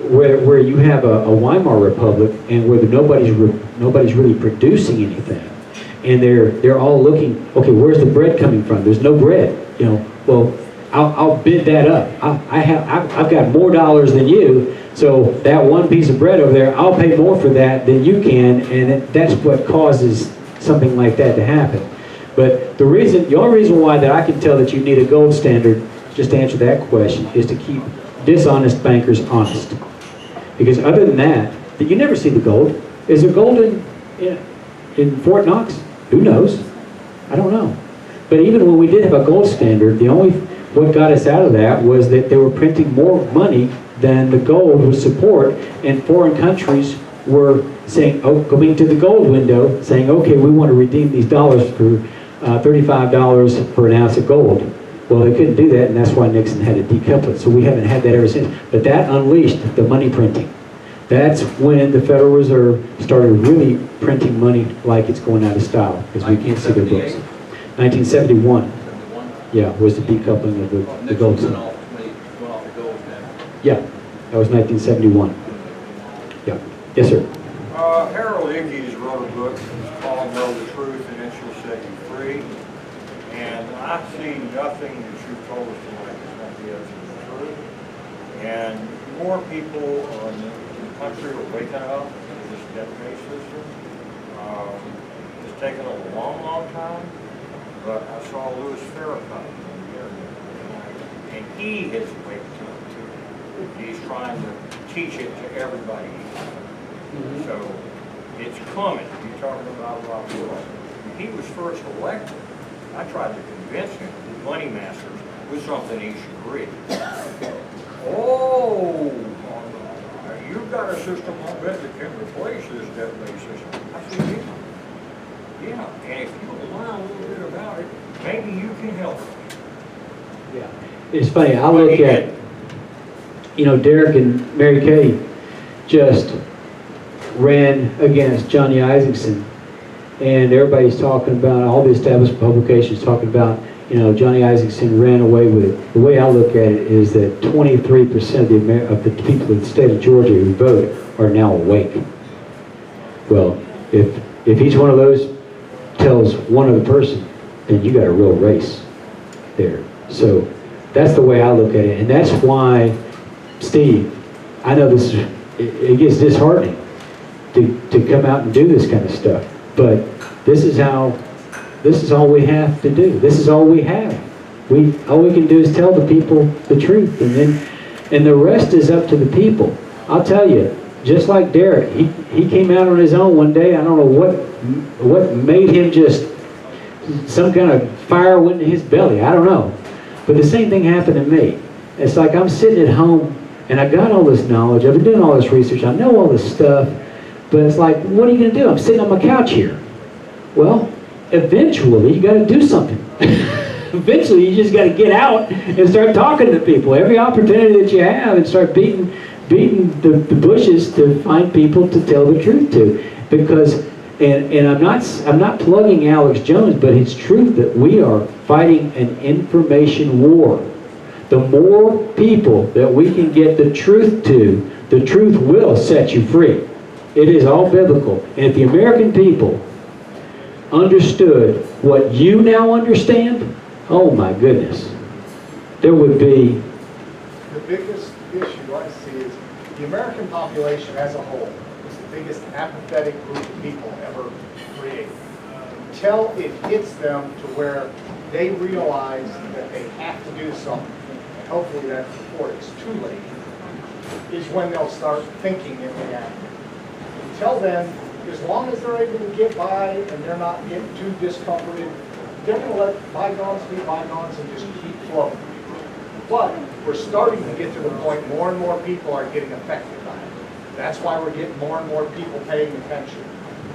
Where you have a Weimar Republic, and where nobody's really producing anything, and they're all looking, okay, where's the bread coming from? There's no bread. Well, I'll bid that up. I've got more dollars than you, so that one piece of bread over there, I'll pay more for that than you can, and that's what causes something like that to happen. But the only reason why that I can tell that you need a gold standard, just to answer that question, is to keep dishonest bankers honest. Because other than that you never see the gold. Is there gold in Fort Knox? Who knows? I don't know. But even when we did have a gold standard, what got us out of that was that they were printing more money than the gold would support, and foreign countries were saying, going to the gold window, saying, okay, we want to redeem these dollars for $35 for an ounce of gold. Well, they couldn't do that, and that's why Nixon had to decouple it. So we haven't had that ever since. But that unleashed the money printing. That's when the Federal Reserve started really printing money like it's going out of style, because we can't see their books. 1971. Yeah, was the decoupling of the gold standard. Went off the gold standard. Yeah, that was 1971. Yeah. Yes, sir. Harold Ickes wrote a book called Know the Truth and It Shall Set You Free. And I see nothing that you've told us tonight that's not the absolute truth. And more people in the country are waking up to this debt-based system. It's taken a long, long time. But I saw Louis Farrakhan on the internet tonight, and he has waked up to it. He's trying to teach it to everybody. So it's coming. You're talking about Rob Will. When he was first elected, I tried to convince him that Money Masters was something he should read. Oh, you've got a system, I bet, that can replace this debt-based system. I said, yeah. Yeah, and if you learn a little bit about it, maybe you can help. Yeah. It's funny, I look at, Derek and Mary Kay just ran against Johnny Isaacson, and everybody's talking about, all the established publications talking about, Johnny Isaacson ran away with it. The way I look at it is that 23% of the people in the state of Georgia who vote are now awake. Well, if each one of those tells one other person, then you got a real race there. So that's the way I look at it, and that's why, Steve, I know it gets disheartening to come out and do this kind of stuff, but this is all we have to do. This is all we have. All we can do is tell the people the truth, and the rest is up to the people. I'll tell you, just like Derek, he came out on his own one day. I don't know what made him just, some kind of fire went in his belly. I don't know. But the same thing happened to me. It's like I'm sitting at home and I got all this knowledge. I've been doing all this research. I know all this stuff. But it's like, what are you going to do? I'm sitting on my couch here. Well, eventually you got to do something. Eventually you just got to get out and start talking to people. Every opportunity that you have, and start beating the bushes to find people to tell the truth to. Because, and I'm not plugging Alex Jones, but it's true that we are fighting an information war. The more people that we can get the truth to, the truth will set you free. It is all biblical. And if the American people understood what you now understand, oh my goodness, there would be... The biggest issue I see is the American population as a whole is the biggest apathetic group of people ever created. Until it hits them to where they realize that they have to do something, and hopefully that's before it's too late, is when they'll start thinking and reacting. Until then, as long as they're able to get by and they're not getting too discomforted, they're going to let bygones be bygones and just keep flowing. But we're starting to get to the point more and more people are getting affected by it. That's why we're getting more and more people paying attention.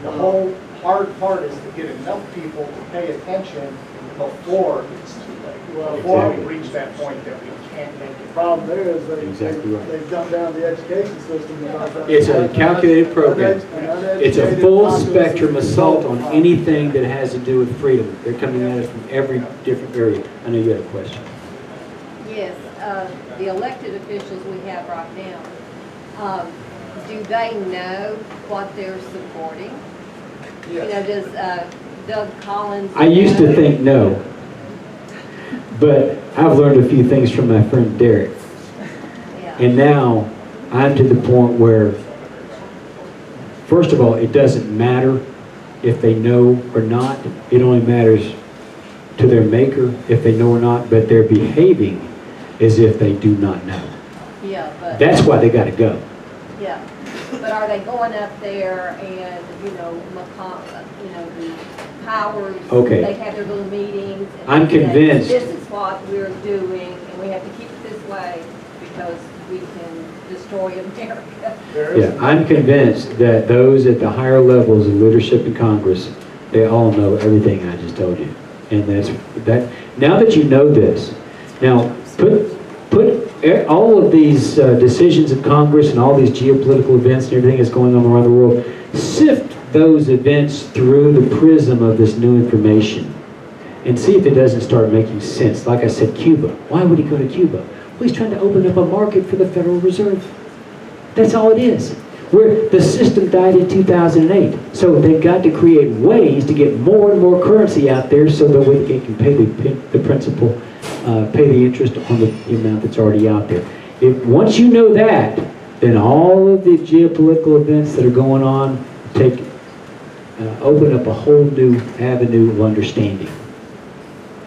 The whole hard part is to get enough people to pay attention before it's too late. Before we reach that point that we can't make it. The problem there is Exactly right. they've dumbed down the education system. It's a calculated program. It's a full spectrum assault on anything that has to do with freedom. They're coming at us from every different area. I know you had a question. Yes, the elected officials we have right now, do they know what they're supporting? Does Doug Collins... I used to think no, but I've learned a few things from my friend Derek. Yeah. And now I'm to the point where, first of all, it doesn't matter if they know or not. It only matters to their maker if they know or not, but they're behaving as if they do not know. Yeah, but... That's why they got to go. Yeah, but are they going up there and, the powers, Okay. they have their little meetings? And I'm they say, convinced. this is what we're doing, and we have to keep it this way because we can destroy America. Yeah, I'm convinced that those at the higher levels of leadership in Congress, they all know everything I just told you. And that's that. Now that you know this, now put all of these decisions of Congress and all these geopolitical events and everything that's going on around the world, sift those events through the prism of this new information and see if it doesn't start making sense. Like I said, Cuba. Why would he go to Cuba? Well, he's trying to open up a market for the Federal Reserve. That's all it is. Where the system died in 2008. So they've got to create ways to get more and more currency out there so that they can pay the principal, pay the interest on the amount that's already out there. Once you know that, then all of the geopolitical events that are going on open up a whole new avenue of understanding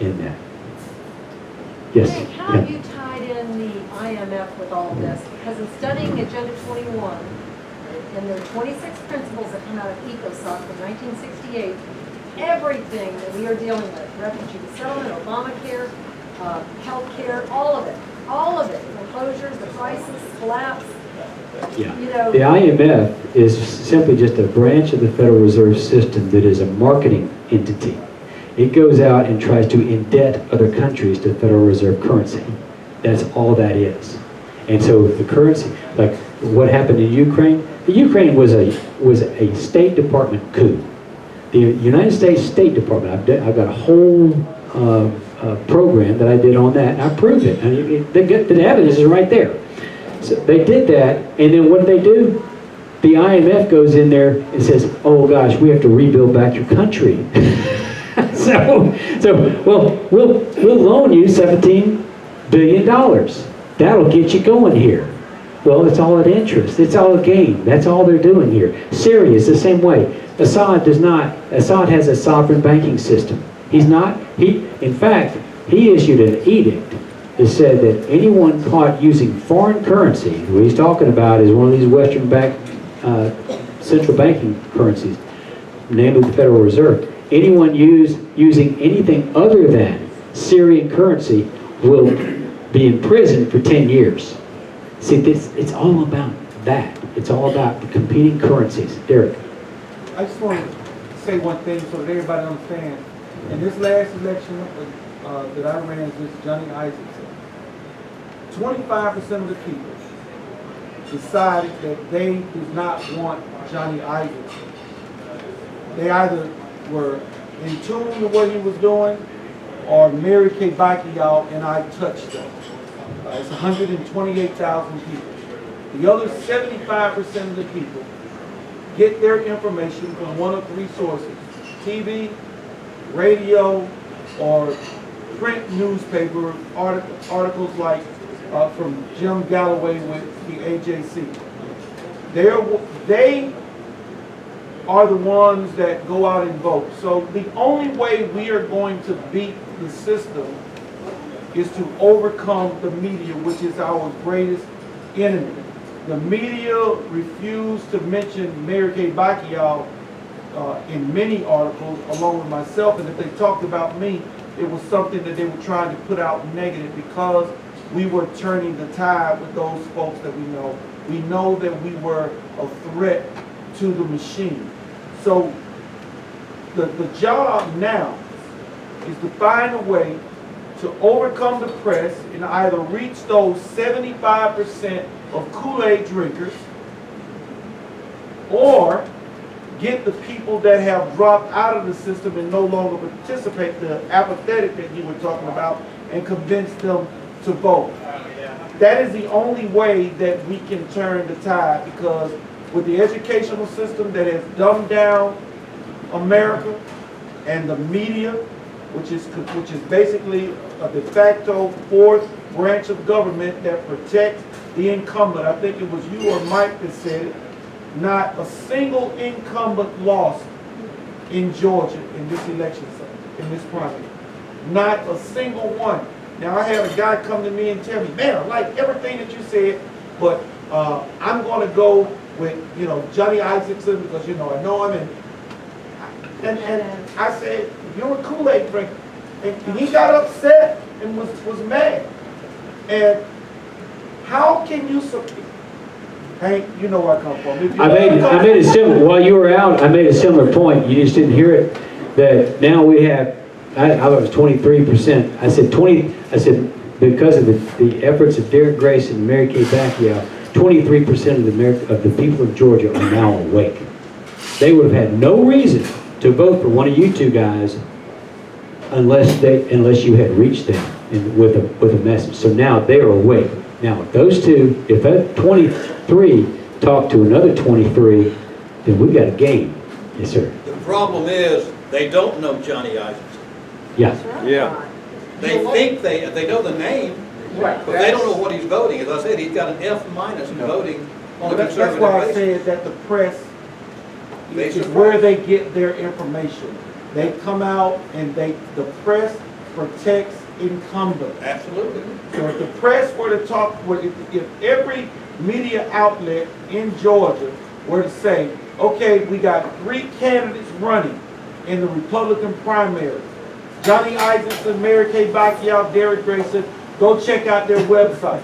in that. Yes? Hey, how have you tied in the IMF with all of this? Because in studying Agenda 21, and there are 26 principles that come out of ECOSOC from 1968, everything that we are dealing with, refugee settlement, Obamacare, health care, all of it, foreclosures, the crisis, collapse, Yeah. You know- The IMF is simply just a branch of the Federal Reserve System that is a marketing entity. It goes out and tries to indebt other countries to Federal Reserve currency. That's all that is. And so the currency, like what happened in Ukraine, the Ukraine was a State Department coup. The United States State Department, I've got a whole program that I did on that, and I proved it. And the evidence is right there. So they did that, and then what did they do? The IMF goes in there and says, "Oh gosh, we have to rebuild back your country." Well, we'll loan you $17 billion. That'll get you going here. Well, it's all at interest. It's all a game. That's all they're doing here. Syria is the same way. Assad has a sovereign banking system. In fact, he issued an edict that said that anyone caught using foreign currency, what he's talking about is one of these Western central banking currencies, namely the Federal Reserve. Anyone using anything other than Syrian currency will be imprisoned for 10 years. See, it's all about that. It's all about the competing currencies. Derek. I just want to say one thing so that everybody understands. In this last election that I ran against Johnny Isaacson, 25% of the people decided that they did not want Johnny Isaacson. They either were in tune with what he was doing or Mary Kay Bacchial and I touched them. It's 128,000 people. The other 75% of the people get their information from one of three sources: TV, radio, or print newspaper articles like from Jim Galloway with the AJC. They are the ones that go out and vote. So the only way we are going to beat the system is to overcome the media, which is our greatest enemy. The media refused to mention Mary Kay Bacchial in many articles, along with myself, and if they talked about me, it was something that they were trying to put out negative because we were turning the tide with those folks that we know. We know that we were a threat to the machine. So the job now is to find a way to overcome the press and either reach those 75% of Kool-Aid drinkers or get the people that have dropped out of the system and no longer participate, the apathetic that you were talking about, and convince them to vote. That is the only way that we can turn the tide, because with the educational system that has dumbed down America and the media, which is basically a de facto fourth branch of government that protects the incumbent. I think it was you or Mike that said it. Not a single incumbent lost in Georgia in this election, in this primary. Not a single one. Now I had a guy come to me and tell me, "Man, I like everything that you said, but I'm going to go with Johnny Isaacson because I know him." And I said, "You're a Kool-Aid drinker," and he got upset and was mad. And how can you support? Hank, you know where I come from. I made a similar, while you were out, I made a similar point. You just didn't hear it. That now we have, I was 23%. I said because of the efforts of Derek Grace and Mary Kay Bacchial, 23% of the people of Georgia are now awake. They would have had no reason to vote for one of you two guys unless you had reached them with a message. So now they are awake. Now if those two, if that 23 talk to another 23, then we've got a game. Yes, sir. The problem is they don't know Johnny Isaacson. Yeah. Yeah. They think they know the name, Right. but they don't know what he's voting. As I said, he's got an F- in voting on the That's conservative why I basis. said that the press is where they get their information. They come out and the press protects incumbents. Absolutely. So if the press were to talk, if every media outlet in Georgia were to say, okay, we got 3 candidates running in the Republican primary: Johnny Isaacson, Mary Kay Bacchial, Derek Grayson, go check out their website.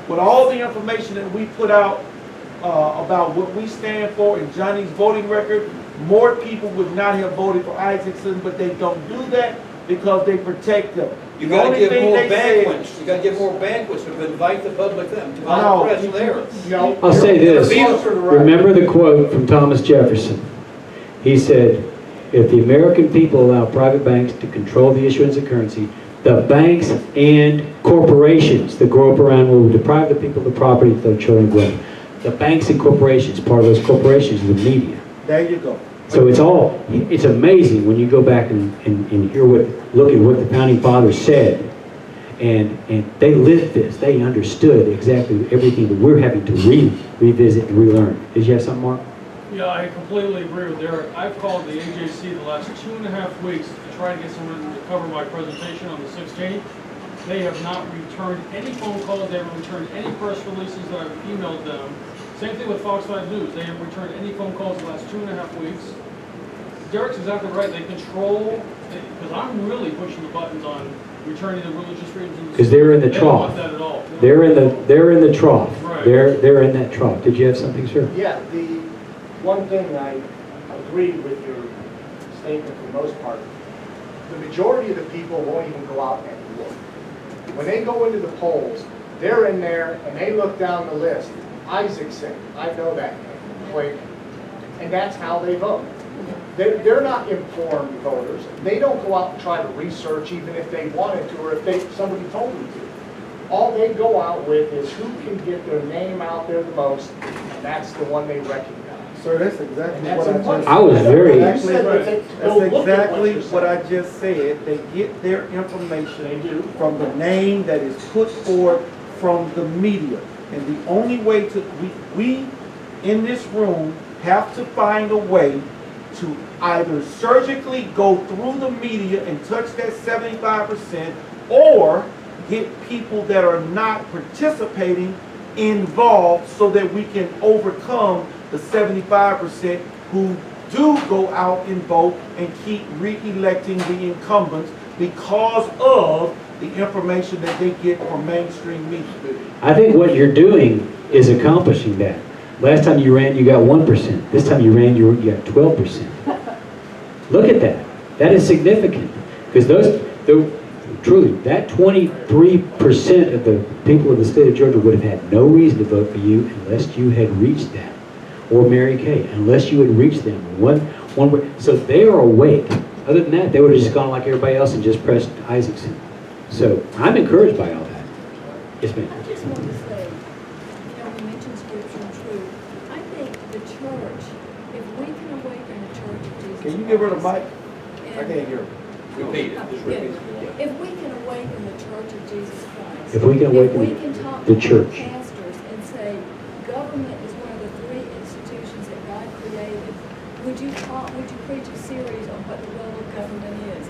With all the information that we put out about what we stand for and Johnny's voting record, more people would not have voted for Isaacson, but they don't do that because they protect them. You The gotta only give thing more they said- banquets, you gotta give more banquets to invite the public to No, invite the press there. No. I'll say this, Closer to right. remember the quote from Thomas Jefferson. He said, if the American people allow private banks to control the issuance of currency, the banks and corporations that grow up around will deprive the people of the property that their children grow. The banks and corporations, part of those corporations is the media. There you go. So it's amazing when you go back and hear look at what the founding fathers said. And they lived this. They understood exactly everything that we're having to revisit and relearn. Did you have something, Mark? Yeah, I completely agree with Derek. I've called the AJC the last 2.5 weeks to try to get someone to cover my presentation on the 16th. They have not returned any phone calls. They haven't returned any press releases that I've emailed them. Same thing with Fox 5 News. They haven't returned any phone calls the last 2.5 weeks. Derek's exactly right. They control, because I'm really pushing the buttons on returning the religious freedoms. Because they're in the They don't want trough. that at all. They're in the trough. Right. They're in that trough. Did you have something, sir? Yeah, the one thing I agree with your statement for the most part, the majority of the people won't even go out and look. When they go into the polls, they're in there and they look down the list. Isaacson, I know that name, Clayton. And that's how they vote. They're not informed voters. They don't go out and try to research even if they wanted to or if somebody told them to. All they go out with is who can get their name out there the most, and that's the one they recognize. Sir, that's exactly And what that's I important. just I was very- Actually, That's that's exactly what I just said. They get their information from the name that is put forth from the media. And the only way to, we in this room have to find a way to either surgically go through the media and touch that 75% or get people that are not participating involved so that we can overcome the 75% who do go out and vote and keep re-electing the incumbents because of the information that they get from mainstream media. I think what you're doing is accomplishing that. Last time you ran, you got 1%. This time you ran, you got 12%. Look at that. That is significant. Because truly, that 23% of the people of the state of Georgia would have had no reason to vote for you unless you had reached them. Or Mary Kay, unless you had reached them. One way. So they are awake. Other than that, they would have just gone like everybody else and just pressed Isaacson. So I'm encouraged by all that. Yes, ma'am. I just want to say, we mentioned scripture and truth. I think the church, if we can awaken the church of Jesus Can you give her the mic? Christ, I can't hear her. Repeat it, just repeat it. If we can awaken the church of Jesus Christ. If we can awaken if we can talk the to church. pastors and say, government is one of the 3 institutions that God created, would you preach a series on what the role of government is?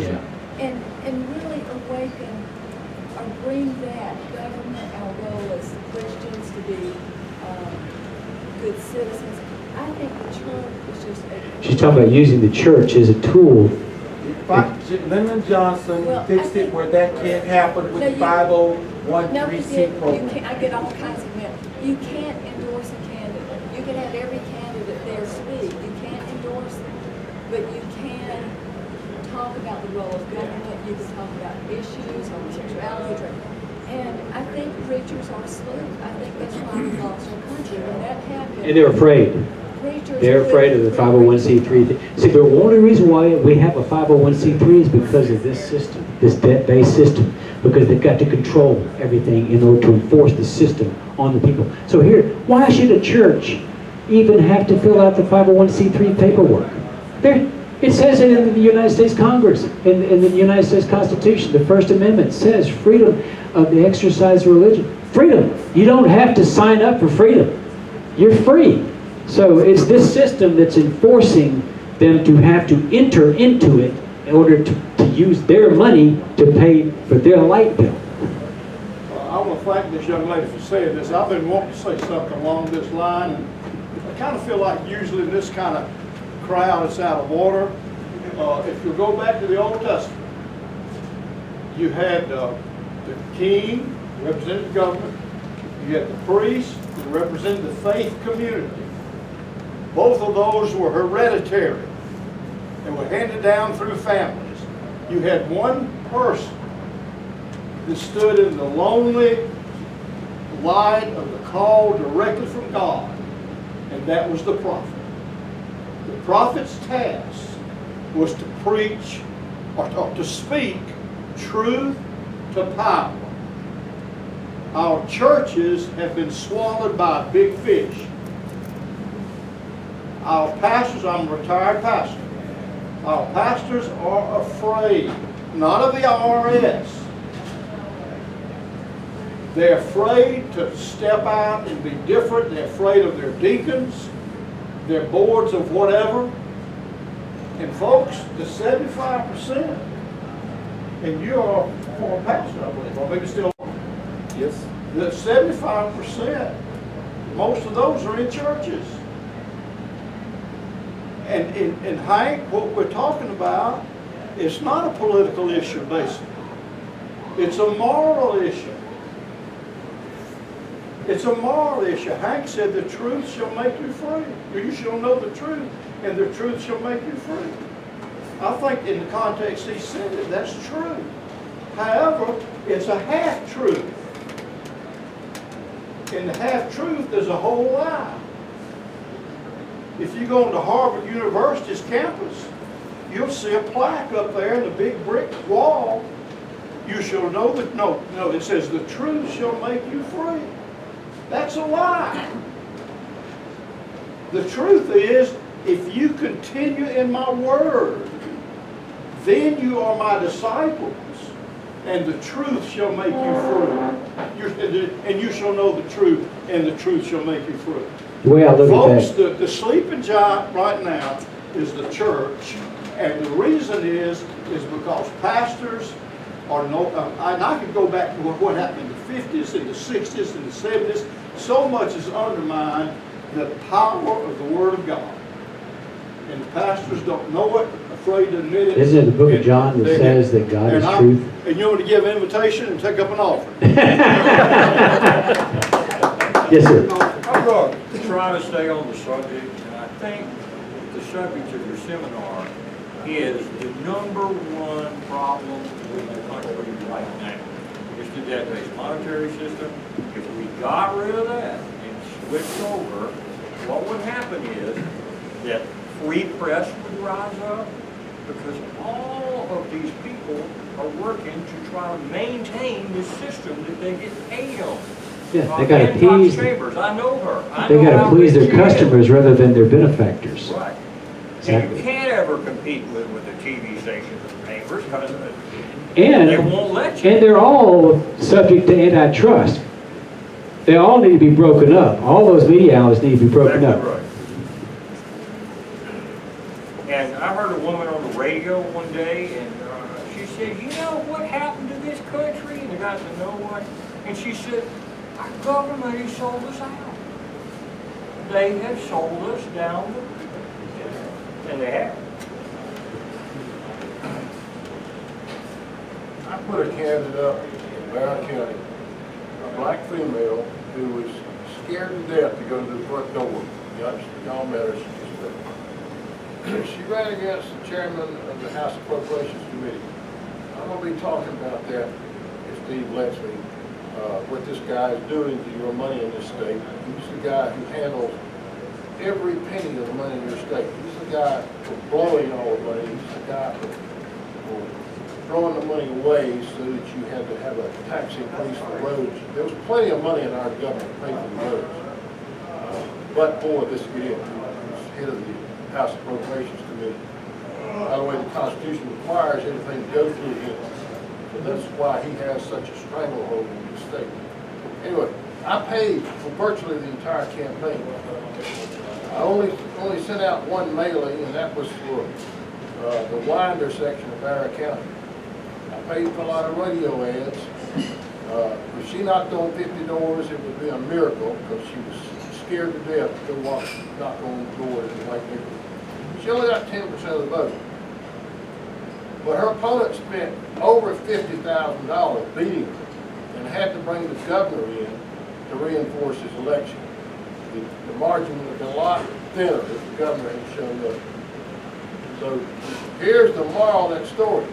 Yeah. And really awaken or bring that government, our role as Christians to be good citizens. I think the church is just She's talking about using the church as a tool. Lyndon Johnson fixed it where that can't happen with the 501c program. I get all kinds of mail. You can't endorse a candidate. You can have every candidate there speak. You can't endorse them. But you can talk about the role of government. You can talk about issues, homosexuality, and I think preachers are asleep. I think that's why we lost our country. When that happened, And they're afraid. They're afraid of the 501c3 thing. See, the only reason why we have a 501c3 is because of this system, this debt-based system, because they've got to control everything in order to enforce the system on the people. So here, why should a church even have to fill out the 501c3 paperwork? It says it in the United States Congress, in the United States Constitution. The First Amendment says freedom of the exercise of religion. Freedom. You don't have to sign up for freedom. You're free. So it's this system that's enforcing them to have to enter into it in order to use their money to pay for their light bill. I want to thank this young lady for saying this. I've been wanting to say something along this line, and I kind of feel like usually in this kind of crowd it's out of order. If you go back to the Old Testament, you had the king, represented the government, You had the priests who represented the faith community. Both of those were hereditary and were handed down through families. You had one person that stood in the lonely light of the call directly from God, and that was the prophet. The prophet's task was to preach or to speak truth to power. Our churches have been swallowed by a big fish. Our pastors, I'm a retired pastor, our pastors are afraid, not of the IRS. They're afraid to step out and be different. They're afraid of their deacons, their boards of whatever. And folks, the 75%, and you're a former pastor, I believe, or maybe still. Yes. The 75%, most of those are in churches. And Hank, what we're talking about, it's not a political issue, basically. It's a moral issue. It's a moral issue. Hank said the truth shall make you free. You shall know the truth, and the truth shall make you free. I think in the context he said it, that's true. However, it's a half-truth. In the half-truth, there's a whole lie. If you go into Harvard University's campus, you'll see a plaque up there in the big brick wall. You shall know that, no, it says the truth shall make you free. That's a lie. The truth is, if you continue in my word, then you are my disciples, and the truth shall make you free. And you shall know the truth, and the truth shall make you free. The way I look Folks, at that, the sleeping giant right now is the church, and the reason is because pastors are no. And I could go back to what happened in the 50s, and the 60s, and the 70s. So much has undermined the power of the Word of God, and the pastors don't know it, afraid to admit it. isn't it the book of John that says that God is truth? And you want to give an invitation and take up an offering. Yes, sir. I'm going to try to stay on the subject, and I think the subject of your seminar is the number one problem with the country right now. It's the debt-based monetary system. If we got rid of that and switched over, what would happen is that free press would rise up, because all of these people are working to try to maintain the system that they get paid on. Yeah, they got to appease. Chambers, I know her. They got to please their customers rather than their benefactors. Right. Exactly. And you can't ever compete with the TV stations and papers because And they won't let you. And they're all subject to antitrust. They all need to be broken up. All those media outlets need to be broken up. Right. And I heard a woman on the radio one day, and she said, "You know what happened to this country?" And the guy said, "No, what?" And she said, "Our government has sold us out. They have sold us down the..." And they have. I put a candidate up in Barron County, a black female who was scared to death to go to the front door. Y'all met her. She ran against the chairman of the House Appropriations Committee. I'm going to be talking about that if Steve lets me, what this guy is doing to your money in this state. He's the guy who handles every penny of the money in your state. He's the guy for blowing all the money. He's the guy for throwing the money away so that you had to have a tax increase for roads. There was plenty of money in our government to pay for the roads. But for this kid, who's head of the House Appropriations Committee. By the way, the Constitution requires everything to go through him. So that's why he has such a stranglehold in the state. Anyway, I paid for virtually the entire campaign. I only sent out one mailing, and that was for the Winder section of Barron County. I paid for a lot of radio ads. If she knocked on 50 doors, it would be a miracle, because she was scared to death to go knock on doors in White Neighborhood. She only got 10% of the vote. But her opponent spent over $50,000 beating her, and had to bring the governor in to reinforce his election. The margin would have been a lot thinner if the governor had shown up. So here's the moral of that story.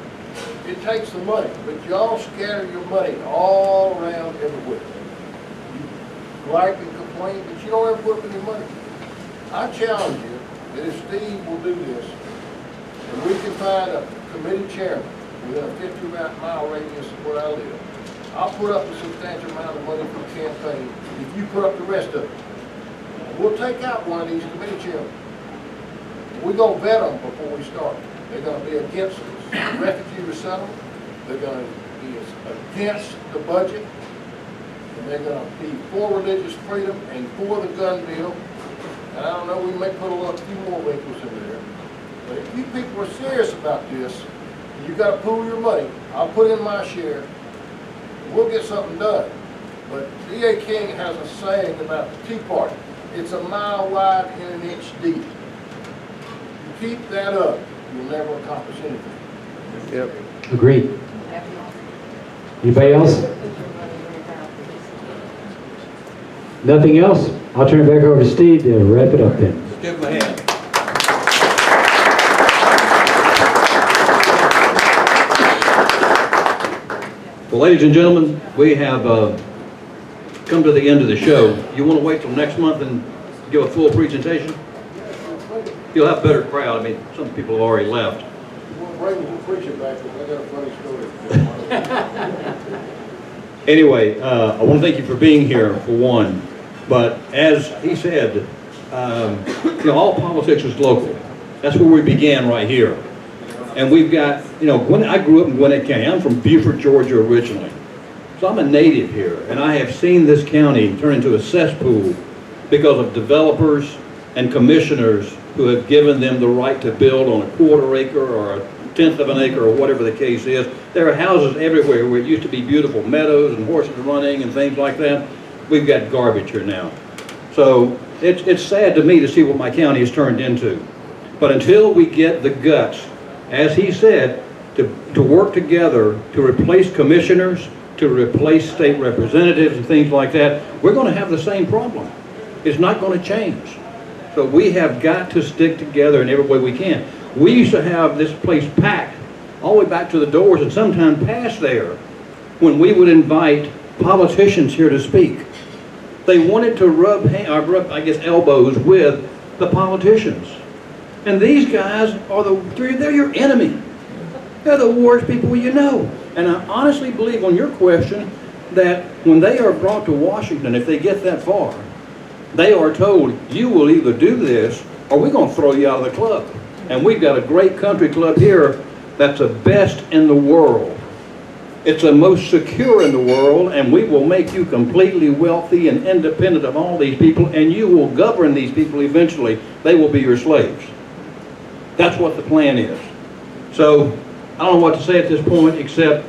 It takes the money, but y'all scatter your money all around everywhere. You gripe and complain, but you don't ever put up any money. I challenge you that if Steve will do this, and we can find a committee chairman within a 50-mile radius of where I live, I'll put up a substantial amount of money for the campaign if you put up the rest of it. We'll take out one of these committee chairmen. We're going to vet them before we start. They're going to be against the refugee resettlement. They're going to be against the budget. And they're going to be for religious freedom and for the gun bill. And I don't know, we may put a few more wrinkles in there. But if you people are serious about this, you got to pool your money. I'll put in my share. We'll get something done. But D.A. King has a saying about the Tea Party. It's a mile wide and an inch deep. You keep that up, you'll never accomplish anything. Yep. Agreed. Anybody else? Nothing else? I'll turn it back over to Steve to wrap it up then. Give him a hand. Well, ladies and gentlemen, we have come to the end of the show. You want to wait till next month and give a full presentation? You'll have a better crowd. I mean, some people have already left. We'll bring the preacher back, because I got a funny story. Anyway, I want to thank you for being here, for one. But as he said, you know, all politics is local. That's where we began, right here. And we've got, you know, I grew up in Gwinnett County. I'm from Beaufort, Georgia originally. So I'm a native here, and I have seen this county turn into a cesspool because of developers and commissioners who have given them the right to build on a quarter acre or a tenth of an acre or whatever the case is. There are houses everywhere where it used to be beautiful meadows and horses running and things like that. We've got garbage here now. So it's sad to me to see what my county has turned into. But until we get the guts, as he said, to work together to replace commissioners, to replace state representatives and things like that, we're going to have the same problem. It's not going to change. So we have got to stick together in every way we can. We used to have this place packed all the way back to the doors and sometimes past there when we would invite politicians here to speak. They wanted to rub, I guess, elbows with the politicians. And these guys are they're your enemy. They're the worst people you know. And I honestly believe on your question that when they are brought to Washington, if they get that far, they are told, you will either do this or we're going to throw you out of the club. And we've got a great country club here that's the best in the world. It's the most secure in the world, and we will make you completely wealthy and independent of all these people, and you will govern these people eventually. They will be your slaves. That's what the plan is. So I don't know what to say at this point except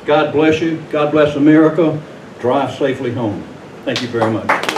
God bless you. God bless America. Drive safely home. Thank you very much.